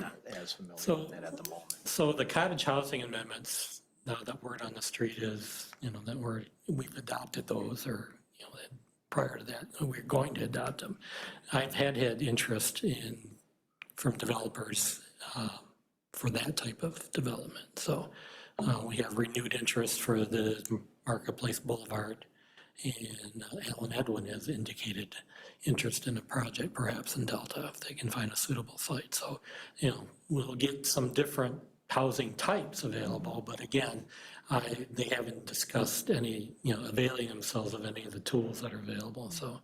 not as familiar with that at the moment. So the cottage housing amendments, now that word on the street is, that we've adopted those, or, that prior to that, we're going to adopt them. I've had interest from developers for that type of development. So we have renewed interest for the Marketplace Boulevard, and Alan Edwin has indicated interest in a project perhaps in Delta if they can find a suitable site. So, we'll get some different housing types available, but again, they haven't discussed any, availing themselves of any of the tools that are available. So,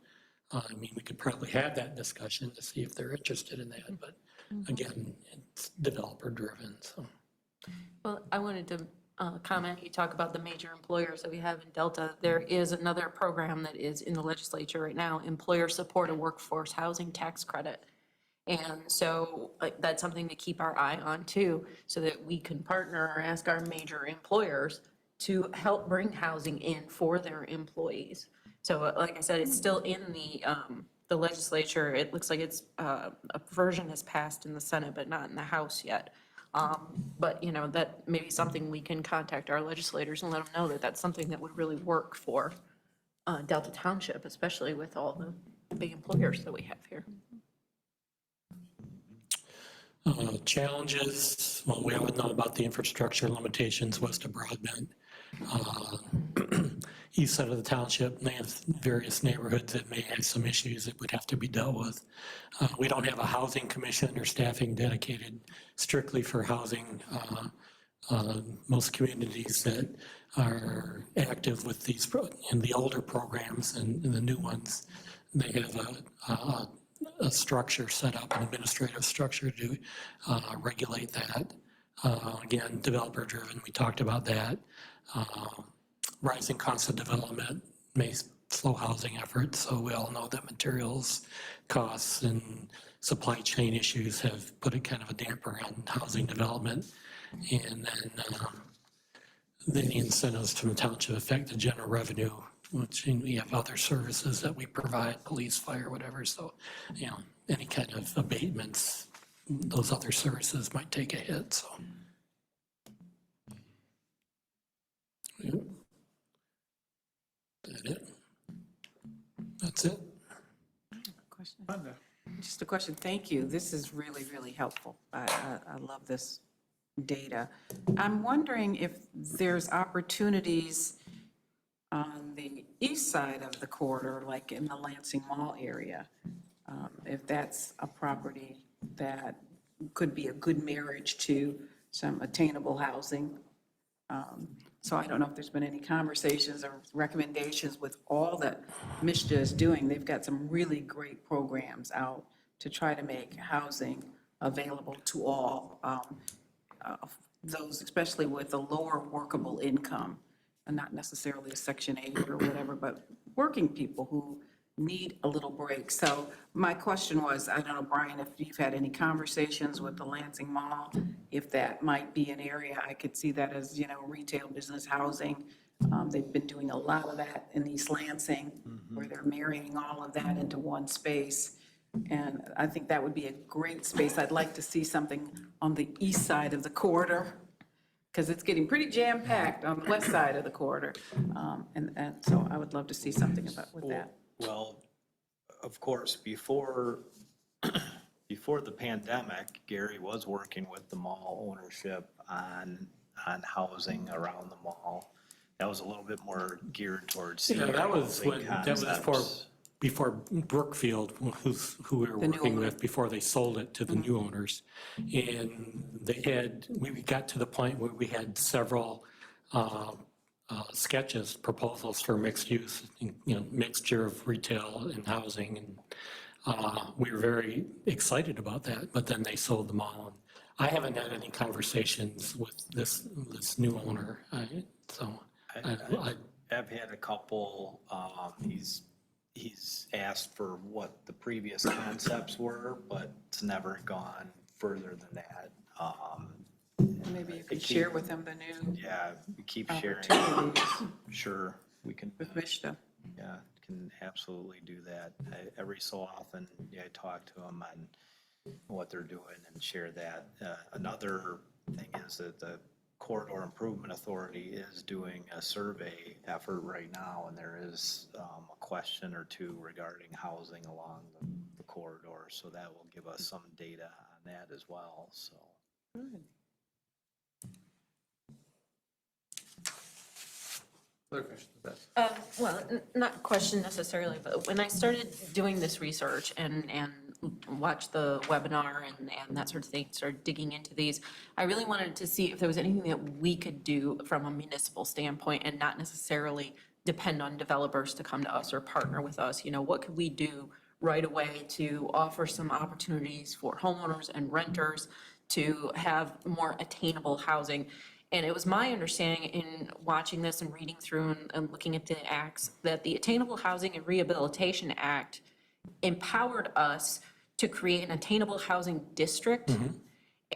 we could probably have that discussion to see if they're interested in that, but again, it's developer driven, so. Well, I wanted to comment, you talk about the major employers that we have in Delta. There is another program that is in the legislature right now, Employer Supported Workforce Housing Tax Credit. And so that's something to keep our eye on too, so that we can partner or ask our major employers to help bring housing in for their employees. So like I said, it's still in the legislature. It looks like it's a version has passed in the Senate, but not in the House yet. But that may be something we can contact our legislators and let them know that that's something that would really work for Delta Township, especially with all the big employers that we have here. Challenges, well, we all know about the infrastructure limitations west of Broadbent. East side of the township, they have various neighborhoods that may have some issues that would have to be dealt with. We don't have a housing commission or staffing dedicated strictly for housing. Most communities that are active with these, in the older programs and the new ones, they have a structure set up, an administrative structure to regulate that. Again, developer driven, we talked about that. Rising costs of development may slow housing efforts, so we all know that materials costs and supply chain issues have put a kind of a damper on housing development. And then the incentives from the township affect the general revenue, which we have other services that we provide, police, fire, whatever. So, any kind of abatements, those other services might take a hit, so. Yeah. That's it. Question. Just a question. Thank you. This is really, really helpful. I love this data. I'm wondering if there's opportunities on the east side of the corridor, like in the Lansing Mall area, if that's a property that could be a good marriage to some attainable housing. So I don't know if there's been any conversations or recommendations with all that MSHDA is doing. They've got some really great programs out to try to make housing available to all, those especially with a lower workable income. and not necessarily a Section 8 or whatever, but working people who need a little break. So my question was, I don't know, Brian, if you've had any conversations with the Lansing Mall, if that might be an area, I could see that as, retail, business, housing. They've been doing a lot of that in East Lansing, where they're marrying all of that into one space. And I think that would be a great space. I'd like to see something on the east side of the corridor, because it's getting pretty jam-packed on the west side of the corridor. And so I would love to see something with that. Well, of course, before the pandemic, Gary was working with the mall ownership on housing around the mall. That was a little bit more geared towards Yeah, senior that was housing concepts. before Brookfield, who we were The new working owner. with, before they sold it to the new owners. And we got to the point where we had several sketches, proposals for mixed use, mixture of retail and housing. And we were very excited about that, but then they sold them all. And I haven't had any conversations with this new owner, so. I've had a couple, he's asked for what the previous concepts were, but it's never gone further than that. Maybe you could share with them the new Yeah, we keep sharing. opportunities Sure, we can, with Vista. yeah, can absolutely do that. Every so often, I talk to them on what they're doing and share that. Another thing is that the Corridor Improvement Authority is doing a survey effort right now, and there is a question or two regarding housing along the corridor, so that will give us some data on that as well, so. Other questions, Beth? Well, not question necessarily, but when I started doing this research and watched the webinar and that sort of thing, started digging into these, I really wanted to see if there was anything that we could do from a municipal standpoint and not necessarily depend on developers to come to us or partner with us. What could we do right away to offer some opportunities for homeowners and renters to have more attainable housing? And it was my understanding in watching this and reading through and looking at the acts that the Attainable Housing and Rehabilitation Act empowered us to create an attainable housing district.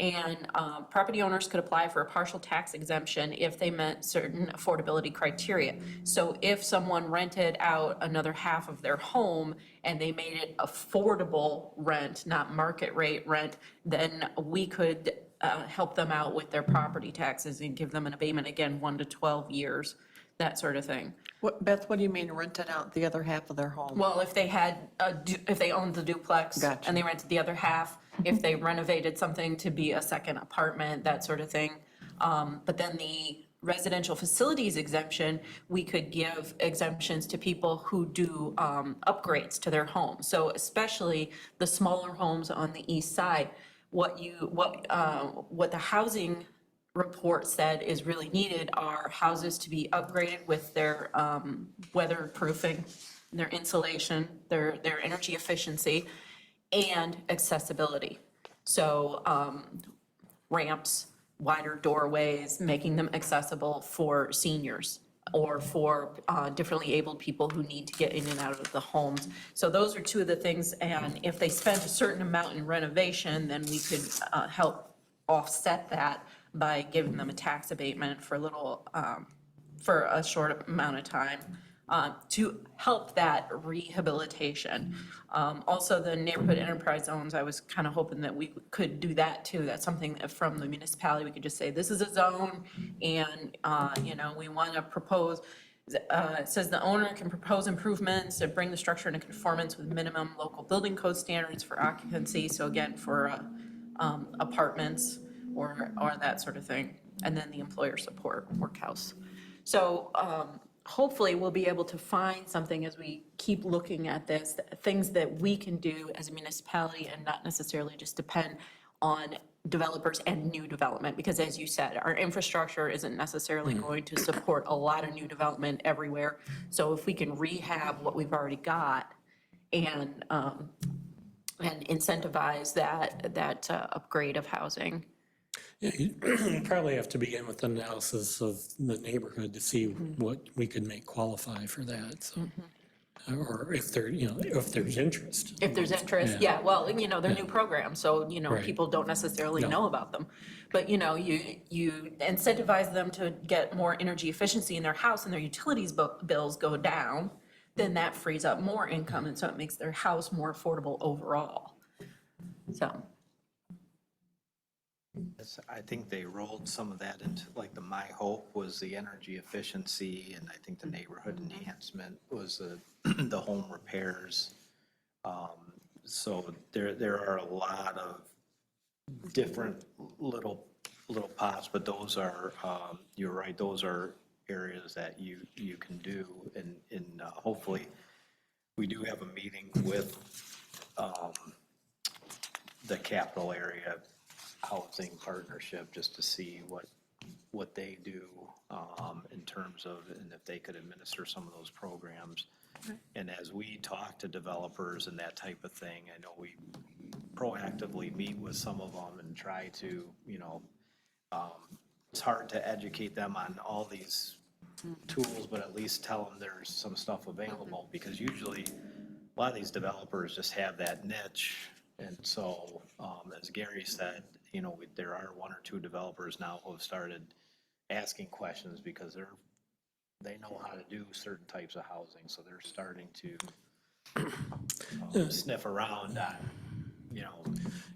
And property owners could apply for a partial tax exemption if they met certain affordability criteria. So if someone rented out another half of their home and they made it affordable rent, not market rate rent, then we could help them out with their property taxes and give them an abatement, again, 1 to 12 years, that sort of thing. Beth, what do you mean rented out the other half of their home? Well, if they had, if they owned the duplex. Gotcha. And they rented the other half, if they renovated something to be a second apartment, that sort of thing. But then the residential facilities exemption, we could give exemptions to people who do upgrades to their home. So especially the smaller homes on the east side, what the housing report said is really needed are houses to be upgraded with their weatherproofing, their insulation, their energy efficiency, and accessibility. So ramps, wider doorways, making them accessible for seniors or for differently abled people who need to get in and out of the homes. So those are two of the things, and if they spend a certain amount in renovation, then we could help offset that by giving them a tax abatement for for a short amount of time to help that rehabilitation. Also, the neighborhood enterprise zones, I was kind of hoping that we could do that too. That's something that from the municipality, we could just say, this is a zone and, we want to propose, it says the owner can propose improvements to bring the structure into conformance with minimum local building code standards for occupancy. So again, for apartments or that sort of thing. And then the employer support workhouse. So hopefully we'll be able to find something as we keep looking at this, things that we can do as a municipality and not necessarily just depend on developers and new development. Because as you said, our infrastructure isn't necessarily going to support a lot of new development everywhere. So if we can rehab what we've already got and incentivize that upgrade of housing. Yeah, you probably have to begin with analysis of the neighborhood to see what we could make qualify for that, so. Or if there, if there's interest. If there's interest, yeah, well, they're new programs, so, Right. people don't necessarily No. know about them. But, you incentivize them to get more energy efficiency in their house and their utilities bills go down, then that frees up more income, and so it makes their house more affordable overall. So, I think they rolled some of that into, like, the My Hope was the energy efficiency, and I think the neighborhood enhancement was the home repairs. So there are a lot of different little pots, but those are, you're right, those are areas that you can do, and hopefully, we do have a meeting with the capital area housing partnership, just to see what they do in terms of, and if they could administer some of those programs. And as we talk to developers and that type of thing, I know we proactively meet with some of them and try to, it's hard to educate them on all these tools, but at least tell them there's some stuff available, because usually a lot of these developers just have that niche. And so, as Gary said, there are one or two developers now who have started asking questions because they know how to do certain types of housing, so they're starting to sniff around on,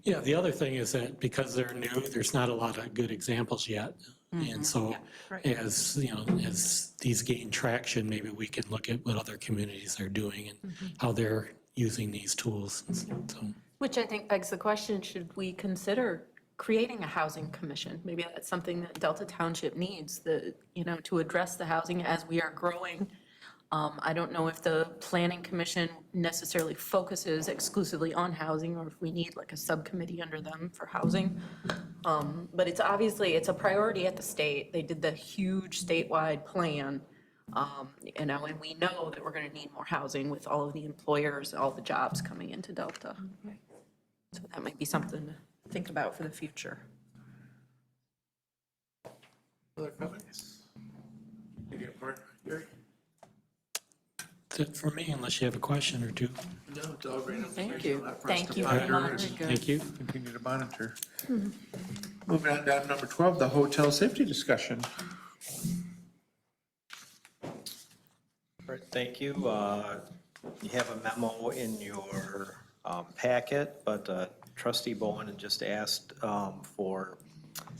Yeah, the other thing is that because they're new, there's not a lot of good examples yet. And so as, as these gain traction, maybe we can look at what other communities are doing and how they're using these tools. So, which I think begs the question, should we consider creating a housing commission? Maybe that's something that Delta Township needs, to address the housing as we are growing. I don't know if the planning commission necessarily focuses exclusively on housing, or if we need like a subcommittee under them for housing. But it's a priority at the state. They did the huge statewide plan. And we know that we're gonna need more housing with all of the employers, all the jobs coming into Delta. So that might be something to think about for the future. Other comments? You get more, Gary? that's it for me, unless you have a question or two. No, it's all great. Thank you. Thank you very much. Thank you. Continue to monitor. Moving on down to number 12, the hotel safety discussion. All right, thank you. You have a memo in your packet, but trustee Bowen had just asked for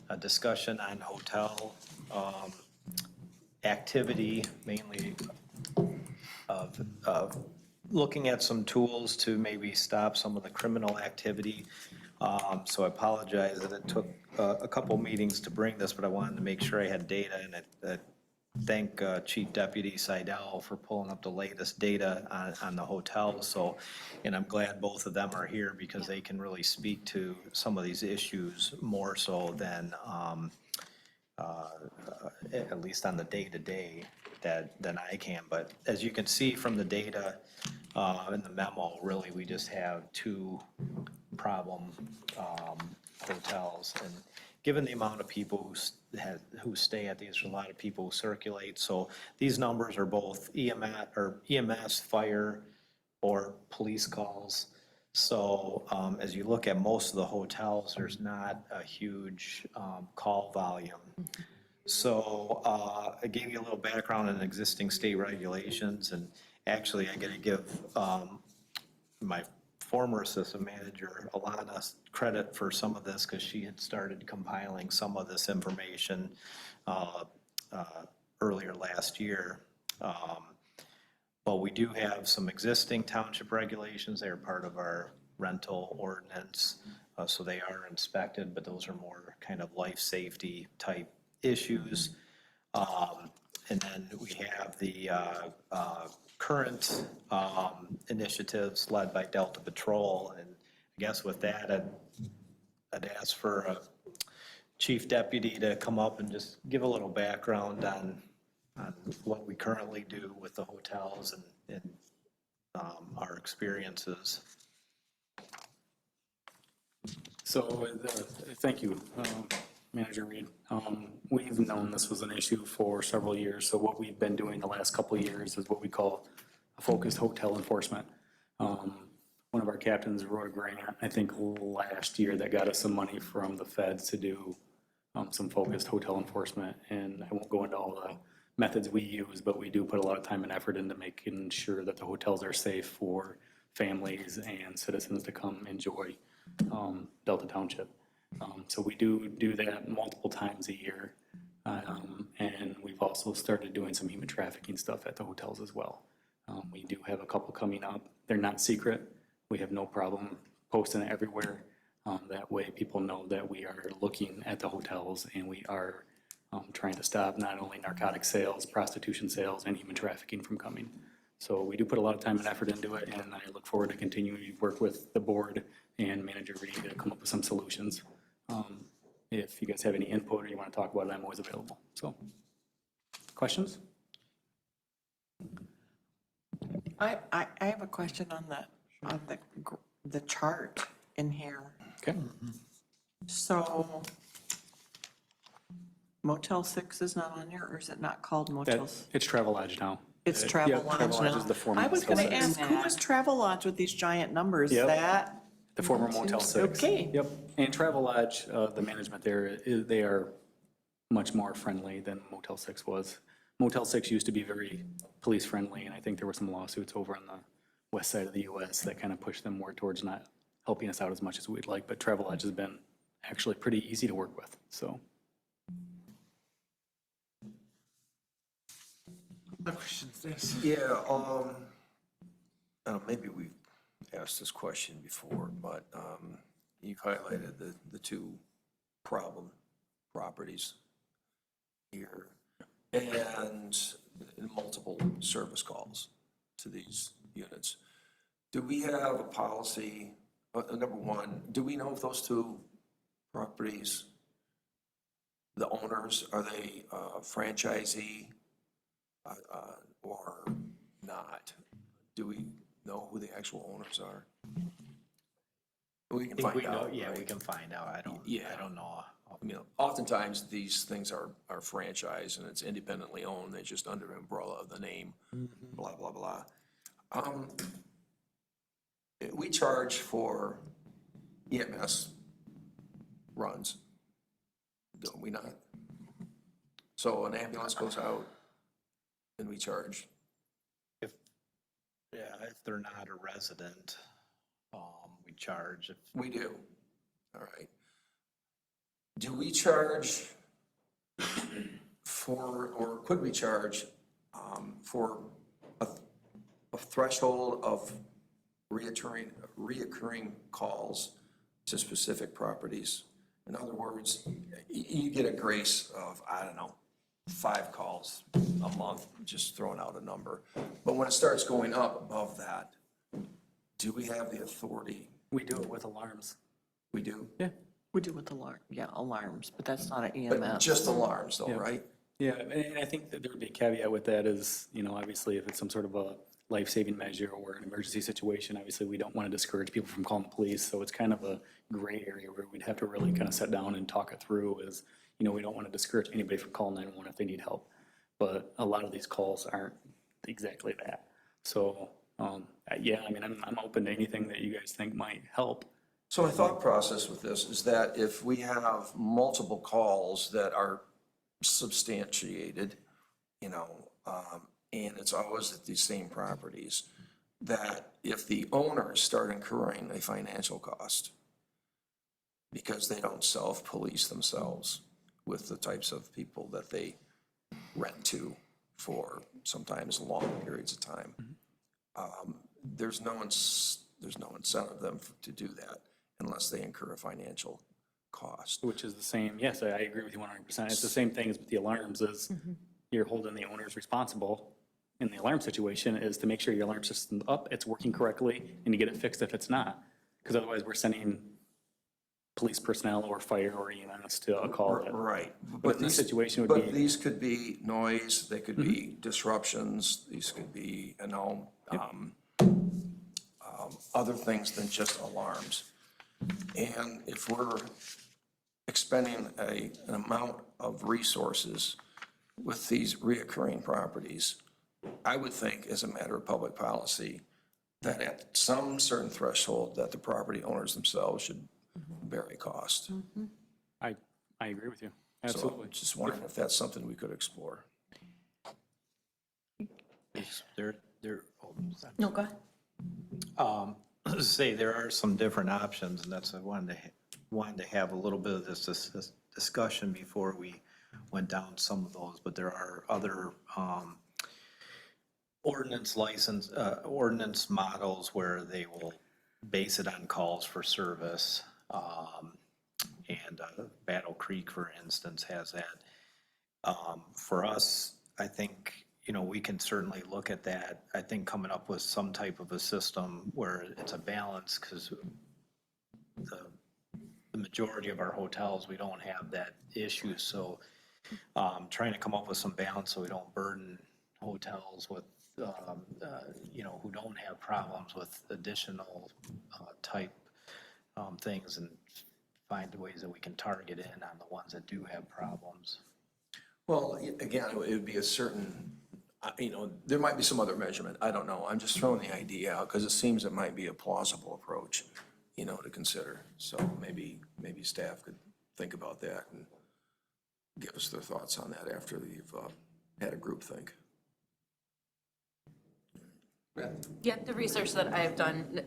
a discussion on hotel activity, mainly of looking at some tools to maybe stop some of the criminal activity. So I apologize that it took a couple meetings to bring this, but I wanted to make sure I had data, and I thank Chief Deputy Seidel for pulling up the latest data on the hotels. So, and I'm glad both of them are here because they can really speak to some of these issues more so than, at least on the day-to-day than I can. But as you can see from the data in the memo, really, we just have two problem hotels. And given the amount of people who stay at these, there's a lot of people who circulate. So these numbers are both EMS, fire, or police calls. So as you look at most of the hotels, there's not a huge call volume. So I gave you a little background on existing state regulations, and actually I gotta give my former assistant manager Alana credit for some of this, because she had started compiling some of this information earlier last year. But we do have some existing township regulations. They're part of our rental ordinance, so they are inspected, but those are more kind of life safety type issues. And then we have the current initiatives led by Delta Patrol. And I guess with that, I'd ask for a chief deputy to come up and just give a little background on what we currently do with the hotels and our experiences. So, thank you. Manager Reed. We've known this was an issue for several years, so what we've been doing the last couple of years is what we call focused hotel enforcement. One of our captains wrote a grant, I think last year, that got us some money from the feds to do some focused hotel enforcement. And I won't go into all the methods we use, but we do put a lot of time and effort into making sure that the hotels are safe for families and citizens to come enjoy Delta Township. So we do that multiple times a year. And we've also started doing some human trafficking stuff at the hotels as well. We do have a couple coming up. They're not secret. We have no problem posting it everywhere. That way people know that we are looking at the hotels and we are trying to stop not only narcotic sales, prostitution sales, and human trafficking from coming. So we do put a lot of time and effort into it, and I look forward to continuing to work with the board and Manager Reed to come up with some solutions. If you guys have any input or you want to talk about it, I'm always available. So, questions? I have a question on the chart in here. Okay. So Motel 6 is not on here, or is it not called Motel? It's Travel Lodge now. It's Yeah, Travel Lodge Travel Lodge now. is the former I was Motel gonna 6. ask, who is Travel Lodge with these giant numbers? Yep. That, The former Motel 6. Okay. Yep. And Travel Lodge, the management there, they are much more friendly than Motel 6 was. Motel 6 used to be very police friendly, and I think there were some lawsuits over on the west side of the US that kind of pushed them more towards not helping us out as much as we'd like, but Travel Lodge has been actually pretty easy to work with, so. No questions, yes. Yeah, maybe we've asked this question before, but you've highlighted the two problem properties here and multiple service calls to these units. Do we have a policy, number one, do we know if those two properties, the owners, are they franchisee or not? Do we know who the actual owners are? We can find out, Yeah, we right? can find out. I don't know. I mean, oftentimes these things are franchised and it's independently owned. They're just under the umbrella of the name, blah, blah, blah. We charge for EMS runs, don't we not? So an ambulance goes out and we charge. If they're not a resident, we charge. We do, all right. Do we charge for, or could we charge for a threshold of reoccurring calls to specific properties? In other words, you get a grace of, I don't know, 5 calls a month, just throwing out a number. But when it starts going up above that, do we have the authority? We do it with alarms. We do? Yeah. we do with alarms, but that's not an But EMS. just alarms though, Yeah. right? Yeah, and I think that there would be a caveat with that is, obviously if it's some sort of a life-saving measure or an emergency situation, obviously we don't want to discourage people from calling the police. So it's kind of a gray area where we'd have to really kind of sit down and talk it through is, we don't want to discourage anybody from calling 911 if they need help. But a lot of these calls aren't exactly that. So, yeah, I mean, I'm open to anything that you guys think might help. So my thought process with this is that if we have multiple calls that are substantiated, and it's always at these same properties, that if the owners start incurring a financial cost because they don't self-police themselves with the types of people that they rent to for sometimes long periods of time, there's no incentive them to do that unless they incur a financial cost. Which is the same, yes, I agree with you 100%. It's the same thing as with the alarms is you're holding the owners responsible in the alarm situation is to make sure your alarm system's up, it's working correctly, and to get it fixed if it's not. Because otherwise we're sending police personnel or fire or EMS to a call. Right. But this situation would But be, these could be noise, they could be disruptions, these could be, other things than just alarms. And if we're expending an amount of resources with these reoccurring properties, I would think as a matter of public policy, that at some certain threshold, that the property owners themselves should bear a cost. I agree with you. So Absolutely. just wondering if that's something we could explore. No, go ahead. Say there are some different options, and that's, I wanted to have a little bit of this discussion before we went down some of those, but there are other ordinance models where they will base it on calls for service. And Battle Creek, for instance, has that. For us, I think, we can certainly look at that. I think coming up with some type of a system where it's a balance, because the majority of our hotels, we don't have that issue. So trying to come up with some balance so we don't burden hotels with, who don't have problems with additional type things, and find ways that we can target in on the ones that do have problems. Well, again, it would be a certain, there might be some other measurement. I don't know. I'm just throwing the idea out because it seems it might be a plausible approach, to consider. So maybe staff could think about that and give us their thoughts on that after you've had a group think. Yeah, the research that I've done,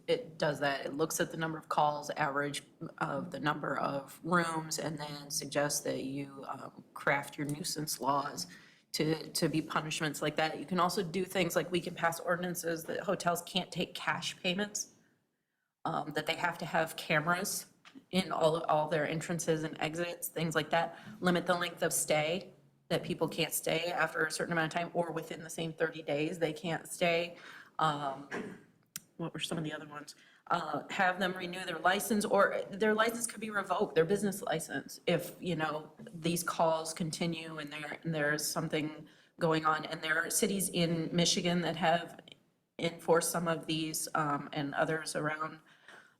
it does that. It looks at the number of calls, average of the number of rooms, and then suggests that you craft your nuisance laws to be punishments like that. You can also do things like we can pass ordinances that hotels can't take cash payments, that they have to have cameras in all their entrances and exits, things like that. Limit the length of stay, that people can't stay after a certain amount of time, or within the same 30 days, they can't stay. What were some of the other ones? Have them renew their license, or their license could be revoked, their business license, if, these calls continue and there's something going on. And there are cities in Michigan that have enforced some of these, and others around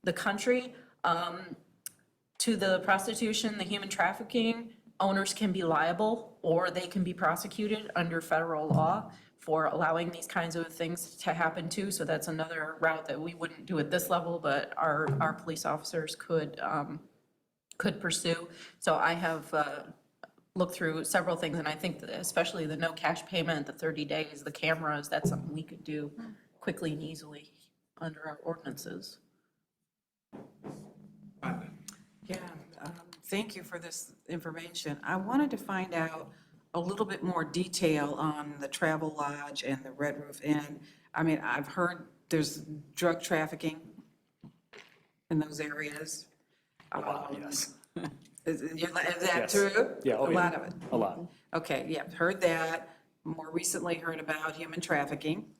the country. To the prostitution, the human trafficking, owners can be liable, or they can be prosecuted under federal law for allowing these kinds of things to happen too. So that's another route that we wouldn't do at this level, but our police officers could pursue. So I have looked through several things, and I think that especially the no cash payment, the 30 days, the cameras, that's something we could do quickly and easily under our ordinances. Yeah, thank you for this information. I wanted to find out a little bit more detail on the Travel Lodge and the Red Roof Inn. I mean, I've heard there's drug trafficking in those areas. Yes. Is that Yes. true? Yeah, oh, A yeah. lot of it. A lot. Okay, yeah, heard that. More recently heard about human trafficking,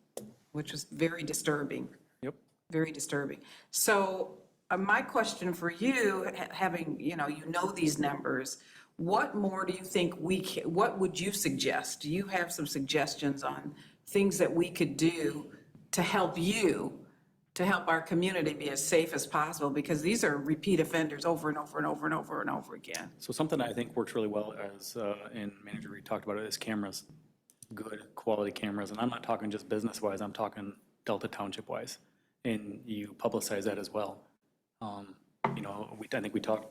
which was very disturbing. Yep. Very disturbing. So my question for you, having, these numbers, what more do you think what would you suggest? Do you have some suggestions on things that we could do to help our community be as safe as possible? Because these are repeat offenders over and over and over and over and over again. So something I think works really well, as and Manager Reed talked about it, is cameras, good quality cameras. And I'm not talking just business-wise, I'm talking Delta Township-wise. And you publicize that as well. I think we talked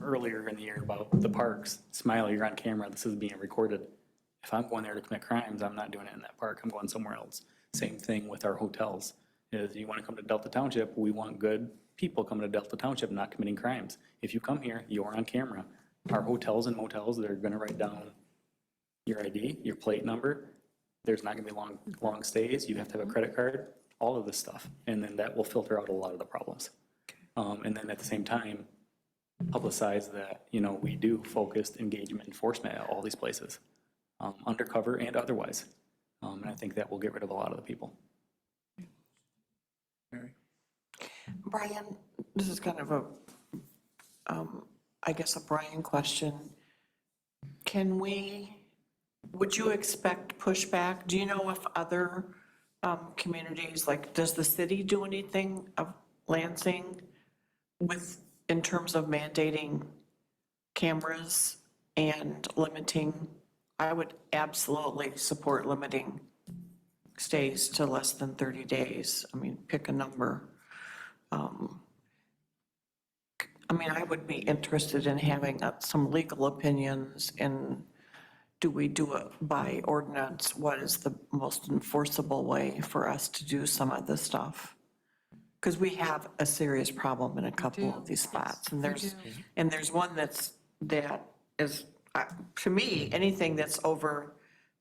earlier in the year about the parks. Smiley, you're on camera, this is being recorded. If I'm going there to commit crimes, I'm not doing it in that park, I'm going somewhere else. Same thing with our hotels. Is you want to come to Delta Township, we want good people coming to Delta Township, not committing crimes. If you come here, you're on camera. Our hotels and motels, they're gonna write down your ID, your plate number. There's not gonna be long stays, you have to have a credit card, all of this stuff. And then that will filter out a lot of the problems. And then at the same time, publicize that, we do focused engagement enforcement at all these places, undercover and otherwise. And I think that will get rid of a lot of the people. Mary? Brian, this is kind of I guess a Brian question. Would you expect pushback? Do you know if other communities, like, does the city do anything of Lansing in terms of mandating cameras and limiting, I would absolutely support limiting stays to less than 30 days. I mean, pick a number. I mean, I would be interested in having some legal opinions in, do we do it by ordinance? What is the most enforceable way for us to do some of this stuff? Because we have a serious problem in a couple of these spots. And there's one that is, to me, anything that's over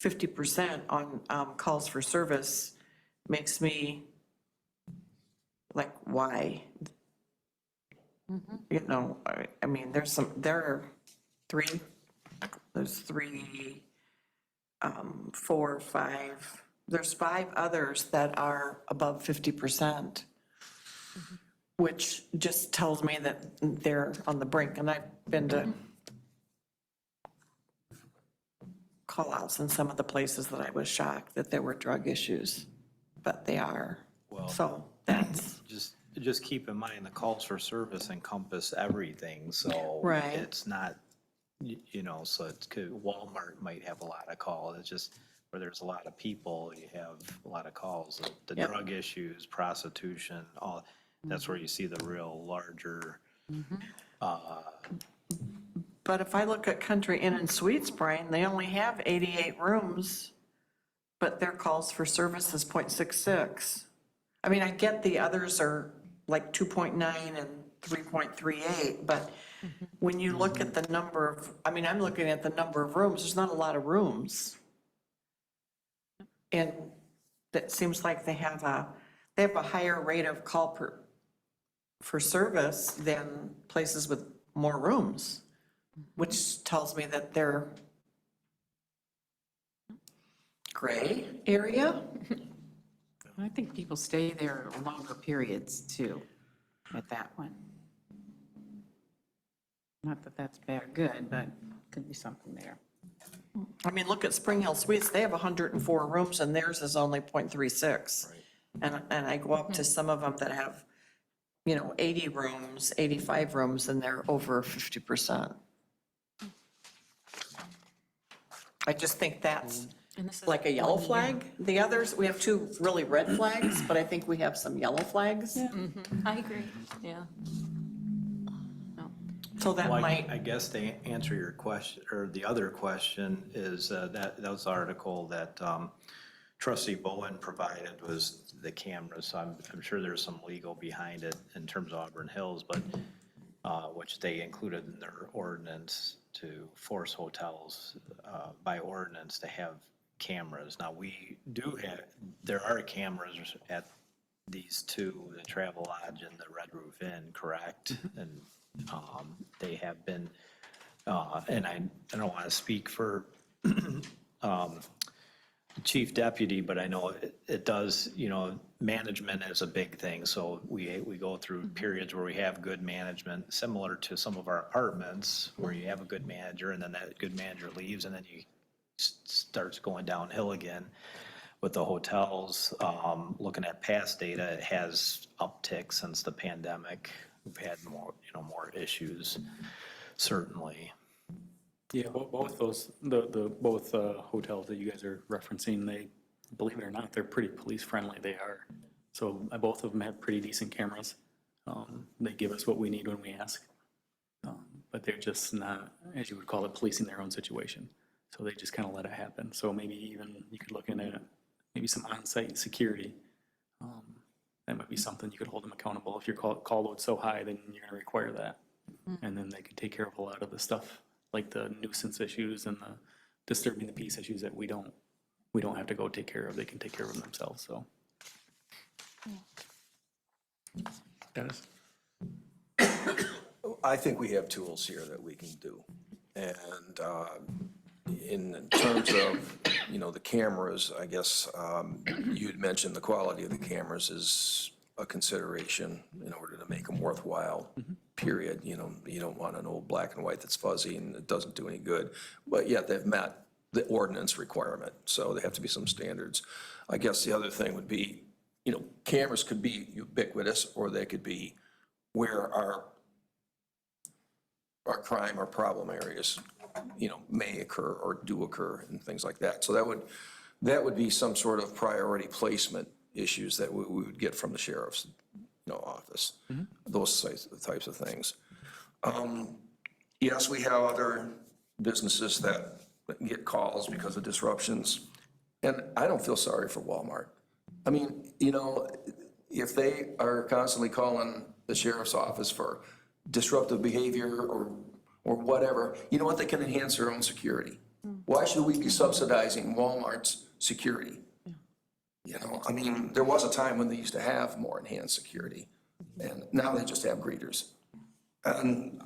50% on calls for service makes me like, why? You know, I mean, there's 3, 4, 5, there's 5 others that are above 50%, which just tells me that they're on the brink. And I've been to call outs in some of the places that I was shocked that there were drug issues, but they are. So that's. Just keep in mind, the calls for service encompass everything, so. Right. It's not, you know, so it's, Walmart might have a lot of calls, it's just where there's a lot of people, you have a lot of calls. The Yep. drug issues, prostitution, all, that's where you see the real larger, But if I look at Country Inn and Suites, Brian, they only have 88 rooms, but their calls for service is 0.66. I mean, I get the others are like 2.9 and 3.38, but when you look at the number of, I mean, I'm looking at the number of rooms, there's not a lot of rooms. And that seems like they have a higher rate of call for service than places with more rooms, which tells me that they're gray area. I think people stay there longer periods too, at that one. Not that that's bad or good, but could be something there. I mean, look at Spring Hill Suites, they have 104 rooms and theirs is only 0.36. And I go up to some of them that have, 80 rooms, 85 rooms, and they're over 50%. I just think that's And this is like a yellow 1 year. flag. The others, we have 2 really red flags, but I think we have some yellow flags. I agree, yeah. No. So that Well, might, I guess to answer your question, or the other question is that was the article that trustee Bowen provided was the cameras. So I'm sure there's some legal behind it in terms of Auburn Hills, but which they included in their ordinance to force hotels by ordinance to have cameras. Now, we do have, there are cameras at these 2, the Travel Lodge and the Red Roof Inn, correct? And they have been, and I don't want to speak for chief deputy, but I know it does, management is a big thing. So we go through periods where we have good management, similar to some of our apartments, where you have a good manager and then that good manager leaves and then you starts going downhill again. With the hotels, looking at past data, it has uptick since the pandemic. We've had more, more issues, certainly. Yeah, both those, both hotels that you guys are referencing, they, believe it or not, they're pretty police friendly, they are. So both of them have pretty decent cameras. They give us what we need when we ask. But they're just not, as you would call it, policing their own situation. So they just kind of let it happen. So maybe even you could look into maybe some on-site security. That might be something you could hold them accountable. If your call load's so high, then you're going to require that. And then they could take care of a lot of the stuff, like the nuisance issues and the disturbing the peace issues that we don't have to go take care of. They can take care of them themselves, so. Dennis? I think we have tools here that we can do. And in terms of, the cameras, I guess you'd mentioned the quality of the cameras is a consideration in order to make them worthwhile, period. You don't want an old black and white that's fuzzy and it doesn't do any good. But yet they've met the ordinance requirement, so there have to be some standards. I guess the other thing would be, cameras could be ubiquitous or they could be where are crime or problem areas, may occur or do occur and things like that. So that would be some sort of priority placement issues that we would get from the sheriff's, office, those types of things. Yes, we have other businesses that get calls because of disruptions, and I don't feel sorry for Walmart. I mean, if they are constantly calling the sheriff's office for disruptive behavior or whatever, you know what, they can enhance their own security. Why should we be subsidizing Walmart's security? I mean, there was a time when they used to have more enhanced security, and now they just have greeters. And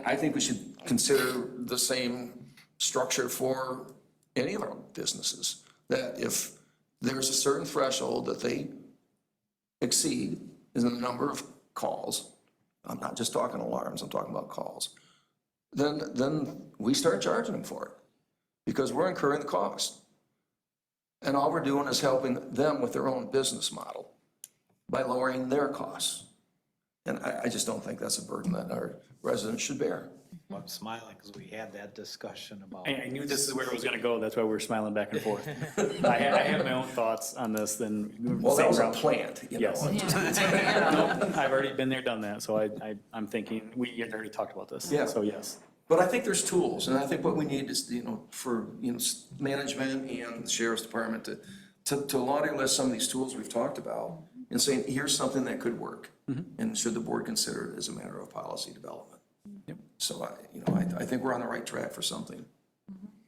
I think we should consider the same structure for any of our businesses, that if there's a certain threshold that they exceed in the number of calls, I'm not just talking alarms, I'm talking about calls, then we start charging them for it, because we're incurring the cost. And all we're doing is helping them with their own business model by lowering their costs. And I just don't think that's a burden that our residents should bear. Well, I'm smiling because we had that discussion about. I knew this is where it was gonna go, that's why we were smiling back and forth. I have my own thoughts on this, then. Well, that was a same route. plant, Yes. Yeah. I've already been there, done that, so I'm thinking, we had already talked about this. Yeah. So yes. But I think there's tools, and I think what we need is, for, management and the sheriff's department to laundry list some of these tools we've talked about and saying, here's something that could work. And should the board consider it as a matter of policy development? Yep. So I think we're on the right track for something.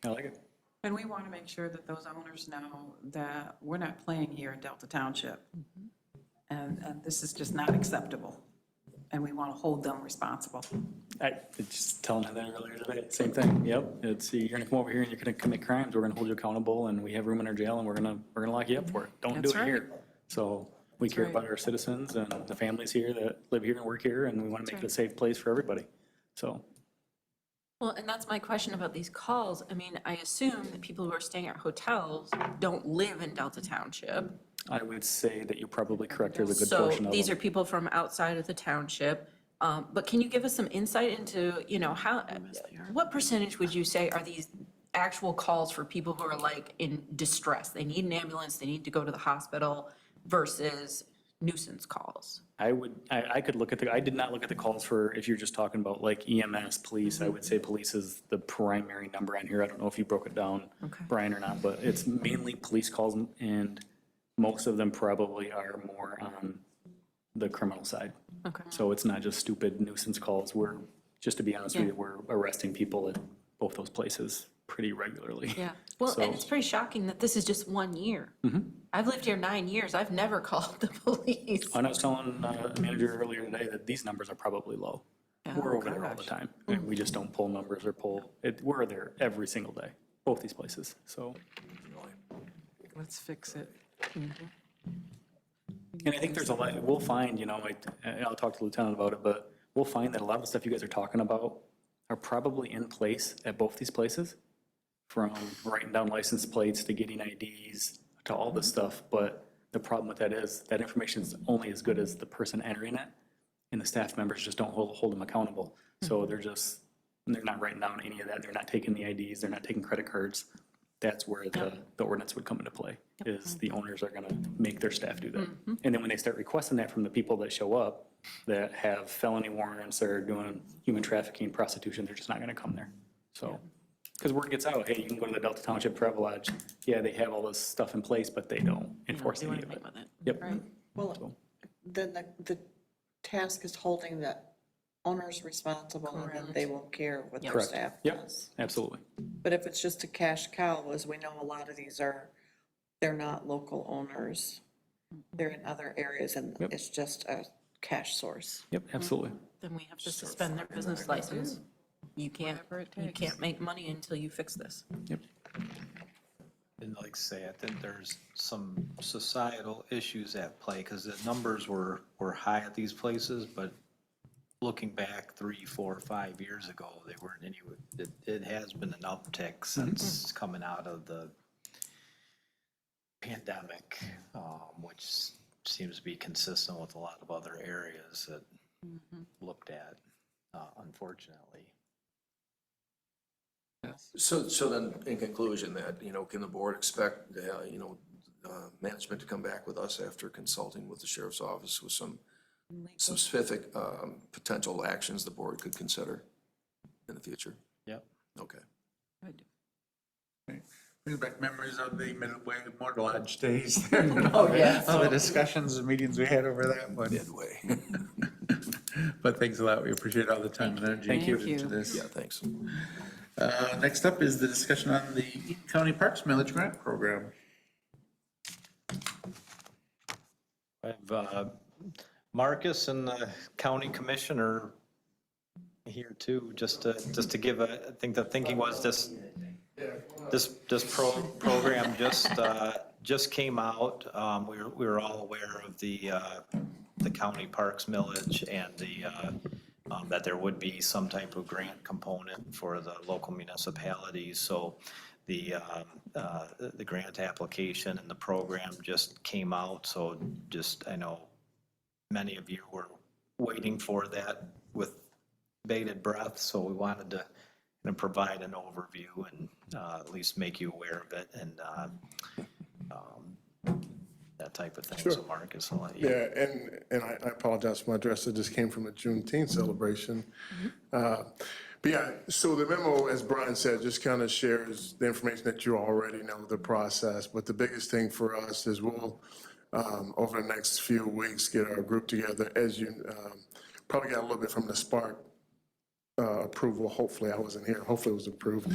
I like it. And we want to make sure that those owners know that we're not playing here in Delta Township. And this is just not acceptable. And we want to hold them responsible. I just telling her that earlier today, same thing, yep, you're gonna come over here and you're gonna commit crimes, we're gonna hold you accountable, and we have room in our jail, and we're gonna lock you up for it, don't do That's it right. here. So, we care right. about our citizens and the families here that live here and work here, and we wanna make it a safe place for everybody, so. Well, and that's my question about these calls. I mean, I assume the people who are staying at hotels don't live in Delta Township. I would say that you're probably correct, there's a good So portion of these are them. people from outside of the township. But can you give us some insight into, what percentage would you say are these actual calls for people who are like in distress? They need an ambulance, they need to go to the hospital versus nuisance calls? I could look at I did not look at the calls for, if you're just talking about like EMS, police, I would say police is the primary number on here. I don't know if you broke it down, Okay. Brian, or not, but it's mainly police calls, and most of them probably are more on the criminal side. Okay. So it's not just stupid nuisance calls. Just to be honest with you, we're arresting people at both those places pretty regularly. Yeah, well, and So- it's pretty shocking that this is just 1 year. I've lived here 9 years, I've never called the police. And I was telling a manager earlier today that these numbers are probably low. We're over there all the time. And we just don't pull numbers or we're there every single day, both these places, so. Let's fix it. And I think there's a lot, we'll find, I'll talk to the lieutenant about it, but we'll find that a lot of the stuff you guys are talking about are probably in place at both these places, from writing down license plates to getting IDs to all this stuff. But the problem with that is that information is only as good as the person entering it, and the staff members just don't hold them accountable. So they're not writing down any of that. They're not taking the IDs. They're not taking credit cards. That's where the ordinance would come into play, is the owners are gonna make their staff do that. And then when they start requesting that from the people that show up, that have felony warrants or doing human trafficking, prostitution, they're just not gonna come there. So, because word gets out, hey, you can go to the Delta Township Travel Lodge, yeah, they have all this stuff in place, but they don't enforce any of it. Yep. Well, then the task is holding the owners responsible, and then they will care what their Correct. staff Yep, does. absolutely. But if it's just a cash cow, as we know, a lot of these they're not local owners. They're in other areas, and Yep. it's just a cash source. Yep, absolutely. Then we have to suspend their business license. You can't make money until you fix this. Yep. And like I say, I think there's some societal issues at play, because the numbers were high at these places, but looking back 3, 4, 5 years ago, they weren't anywhere. It has been an uptick since coming out of the pandemic, which seems to be consistent with a lot of other areas that looked at. unfortunately. So then, in conclusion, that, can the board expect, management to come back with us after consulting with the sheriff's office with some specific potential actions the board could consider in the future? Yep. Okay. Brings back memories of the Midway Motor Lodge days there. Oh, yes. All the discussions and meetings we had over that one. Midway. But thanks a lot. We appreciate all the time and energy Thank put you. into this. Yeah, thanks. Next up is the discussion on the Eaton County Parks Millage Grant Program. I have Marcus and the county commissioner here too, just to give I think the thinking was this program just came out. We were all aware of the county parks millage and that there would be some type of grant component for the local municipalities. So the grant application and the program just came out. So I know many of you were waiting for that with bated breath. So we wanted to provide an overview and at least make you aware of it and that type of thing. Sure. So Marcus, I'll let you. Yeah, and I apologize for my address, it just came from a Juneteenth celebration. But yeah, so the memo, as Brian said, just kind of shares the information that you already know, the process. But the biggest thing for us is we'll, over the next few weeks, get our group together. As you probably got a little bit from the Spark approval, hopefully, I wasn't here, hopefully it was approved.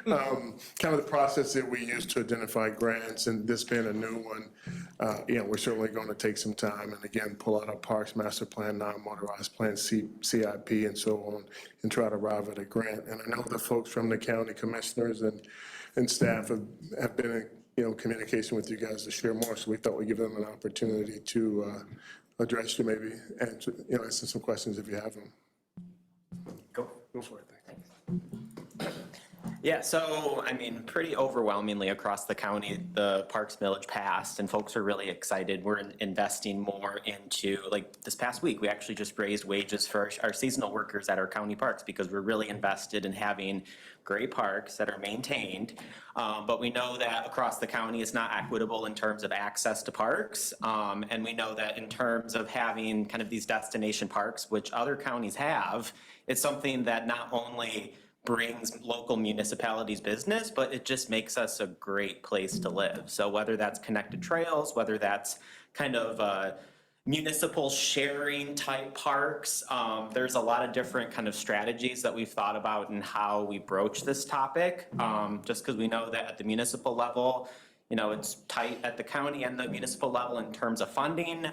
Kind of the process that we use to identify grants, and this being a new one, we're certainly going to take some time and again, pull out our Parks Master Plan, non-motorized plan, CIP, and so on, and try to arrive at a grant. And I know the folks from the county commissioners and staff have been in communication with you guys to share more, so we thought we'd give them an opportunity to address you, maybe answer some questions if you have them. Go for it. Thanks. Yeah, so, pretty overwhelmingly across the county, the Parks Millage passed, and folks are really excited. We're investing more into, this past week, we actually just raised wages for our seasonal workers at our county parks because we're really invested in having great parks that are maintained. But we know that across the county, it's not equitable in terms of access to parks. And we know that in terms of having kind of these destination parks, which other counties have, it's something that not only brings local municipalities business, but it just makes us a great place to live. So whether that's connected trails, whether that's kind of municipal sharing type parks, there's a lot of different kind of strategies that we've thought about in how we broach this topic, just because we know that at the municipal level, it's tight at the county and the municipal level in terms of funding.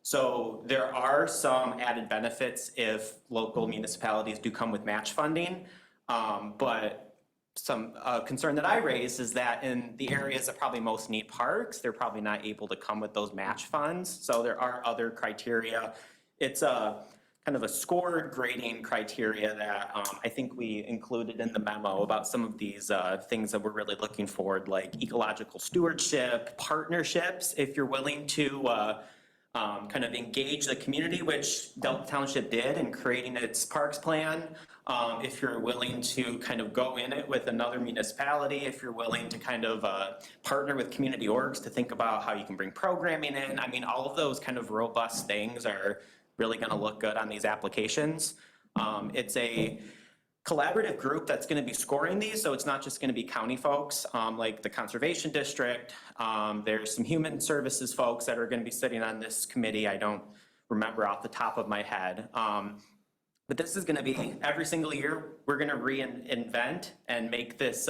So there are some added benefits if local municipalities do come with match funding. But some concern that I raised is that in the areas that probably most need parks, they're probably not able to come with those match funds. So there are other criteria. It's a kind of a scored grading criteria that I think we included in the memo about some of these things that we're really looking for, like ecological stewardship, partnerships, if you're willing to kind of engage the community, which Delta Township did in creating its parks plan. If you're willing to kind of go in it with another municipality, if you're willing to kind of partner with community orgs to think about how you can bring programming in. All of those kind of robust things are really going to look good on these applications. It's a collaborative group that's going to be scoring these, so it's not just going to be county folks like the Conservation District. There's some human services folks that are going to be sitting on this committee. I don't remember off the top of my head. But this is going to be every single year, we're going to reinvent and make this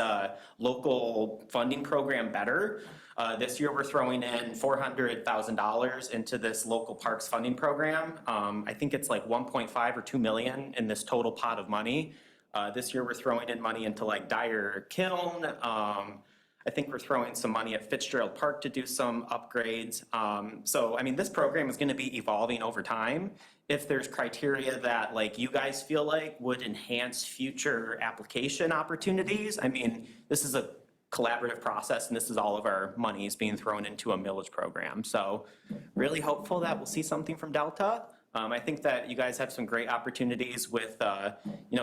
local funding program better. This year, we're throwing in $400,000 into this local parks funding program. I think it's like 1.5 or 2 million in this total pot of money. This year, we're throwing in money into like Dyer Kiln. I think we're throwing some money at Fitzgerald Park to do some upgrades. So, this program is going to be evolving over time. If there's criteria that you guys feel like would enhance future application opportunities, this is a collaborative process, and this is all of our monies being thrown into a millage program. So really hopeful that we'll see something from Delta. I think that you guys have some great opportunities with,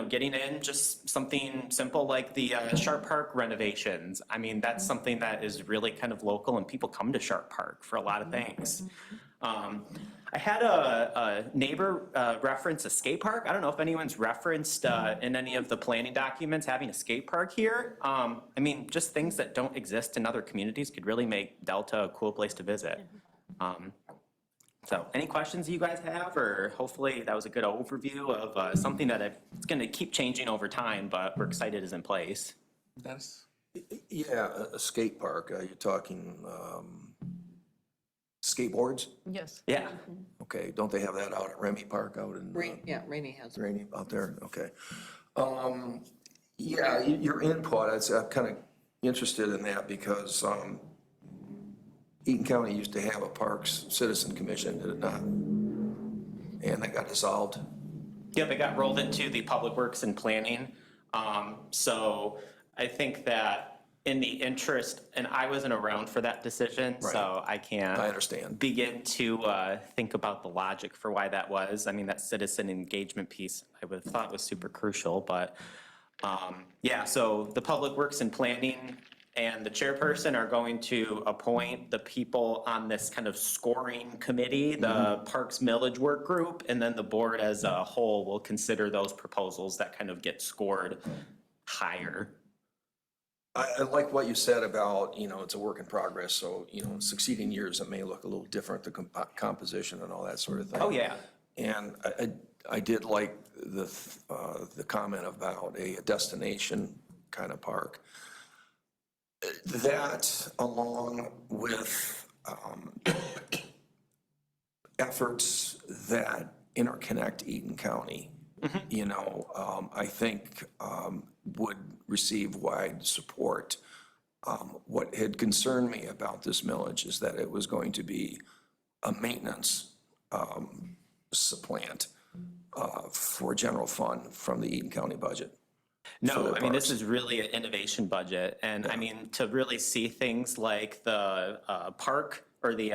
getting in just something simple like the Sharp Park renovations. I mean, that's something that is really kind of local and people come to Sharp Park for a lot of things. I had a neighbor reference a skate park. I don't know if anyone's referenced in any of the planning documents having a skate park here. I mean, just things that don't exist in other communities could really make Delta a cool place to visit. So any questions you guys have, or hopefully that was a good overview of something that it's going to keep changing over time, but we're excited is in place. Dennis? Yeah, a skate park, you're talking skateboards? Yes. Yeah. Okay, don't they have that out at Remy Park out in? Yeah, Rainey has. Rainy out there, okay. Yeah, your input, I'm kind of interested in that because Eaton County used to have a Parks Citizen Commission, did it not? And that got dissolved. Yep, it got rolled into the Public Works and Planning. So I think that in the interest, and I wasn't around for that decision, so I can't. I understand. Begin to think about the logic for why that was. I mean, that citizen engagement piece I would have thought was super crucial, but yeah, so the Public Works and Planning and the chairperson are going to appoint the people on this kind of scoring committee, the Parks Millage Work Group, and then the board as a whole will consider those proposals that kind of get scored higher. I like what you said about, it's a work in progress, so, in succeeding years, it may look a little different, the composition and all that sort of thing. Oh, yeah. And I did like the comment about a destination kind of park. That, along with efforts that interconnect Eaton County, I think would receive wide support. What had concerned me about this millage is that it was going to be a maintenance supplant for general fund from the Eaton County budget. No, I mean, this is really an innovation budget. And I mean, to really see things like the park or the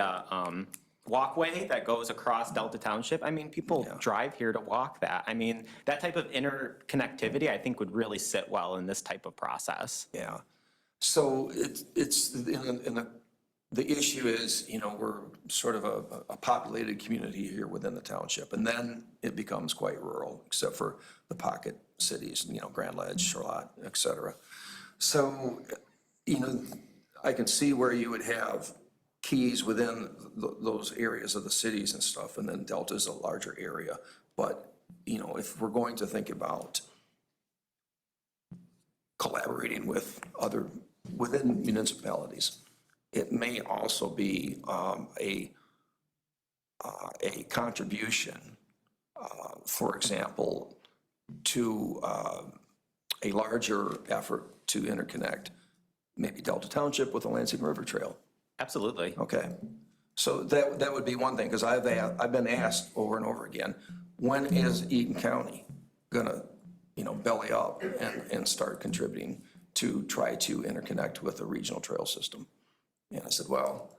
walkway that goes across Delta Township, I mean, people drive here to walk that. I mean, that type of interconnectivity, I think, would really sit well in this type of process. Yeah. So it's the issue is, we're sort of a populated community here within the township, and then it becomes quite rural, except for the pocket cities, Grand Ledge, Charlotte, et cetera. So, I can see where you would have keys within those areas of the cities and stuff, and then Delta's a larger area. But, if we're going to think about collaborating with within municipalities, it may also be a contribution, for example, to a larger effort to interconnect maybe Delta Township with the Lansing River Trail. Absolutely. Okay, so that would be one thing, because I've been asked over and over again, when is Eaton County gonna, belly up and start contributing to try to interconnect with the regional trail system? And I said, well,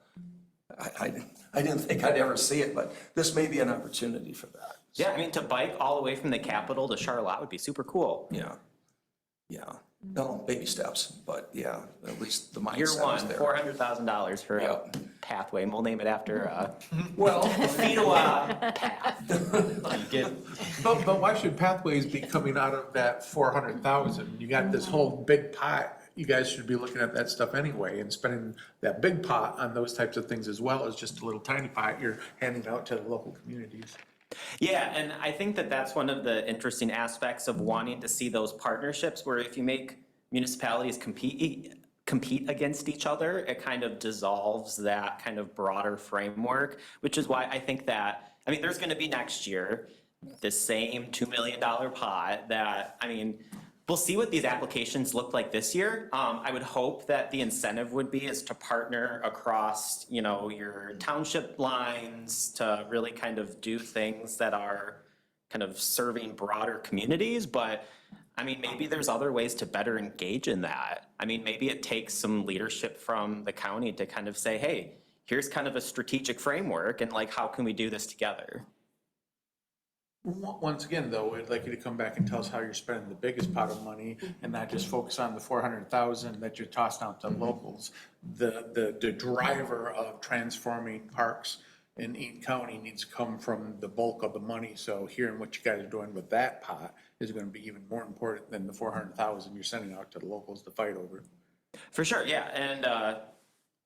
I didn't think I'd ever see it, but this may be an opportunity for that. Yeah, I mean, to bike all the way from the capital to Charlotte would be super cool. Yeah, yeah. No, baby steps, but yeah, at least the mindset Year is one, there. $400,000 for a Yep. pathway, and we'll name it after Well, Fedowa path. But why should pathways be coming out of that 400,000? You got this whole big pot. You guys should be looking at that stuff anyway and spending that big pot on those types of things as well as just a little tiny pot you're handing out to the local communities. Yeah, and I think that that's one of the interesting aspects of wanting to see those partnerships, where if you make municipalities compete against each other, it kind of dissolves that kind of broader framework, which is why I think that, I mean, there's going to be next year the same $2 million pot that, I mean, we'll see what these applications look like this year. I would hope that the incentive would be is to partner across, your township lines to really kind of do things that are kind of serving broader communities. But I mean, maybe there's other ways to better engage in that. I mean, maybe it takes some leadership from the county to kind of say, hey, here's kind of a strategic framework, and like, how can we do this together? Once again, though, we'd like you to come back and tell us how you're spending the biggest pot of money and not just focus on the 400,000 that you're tossing out to locals. The driver of transforming parks in Eaton County needs to come from the bulk of the money. So hearing what you guys are doing with that pot is gonna be even more important than the 400,000 you're sending out to the locals to fight over. For sure, yeah, and if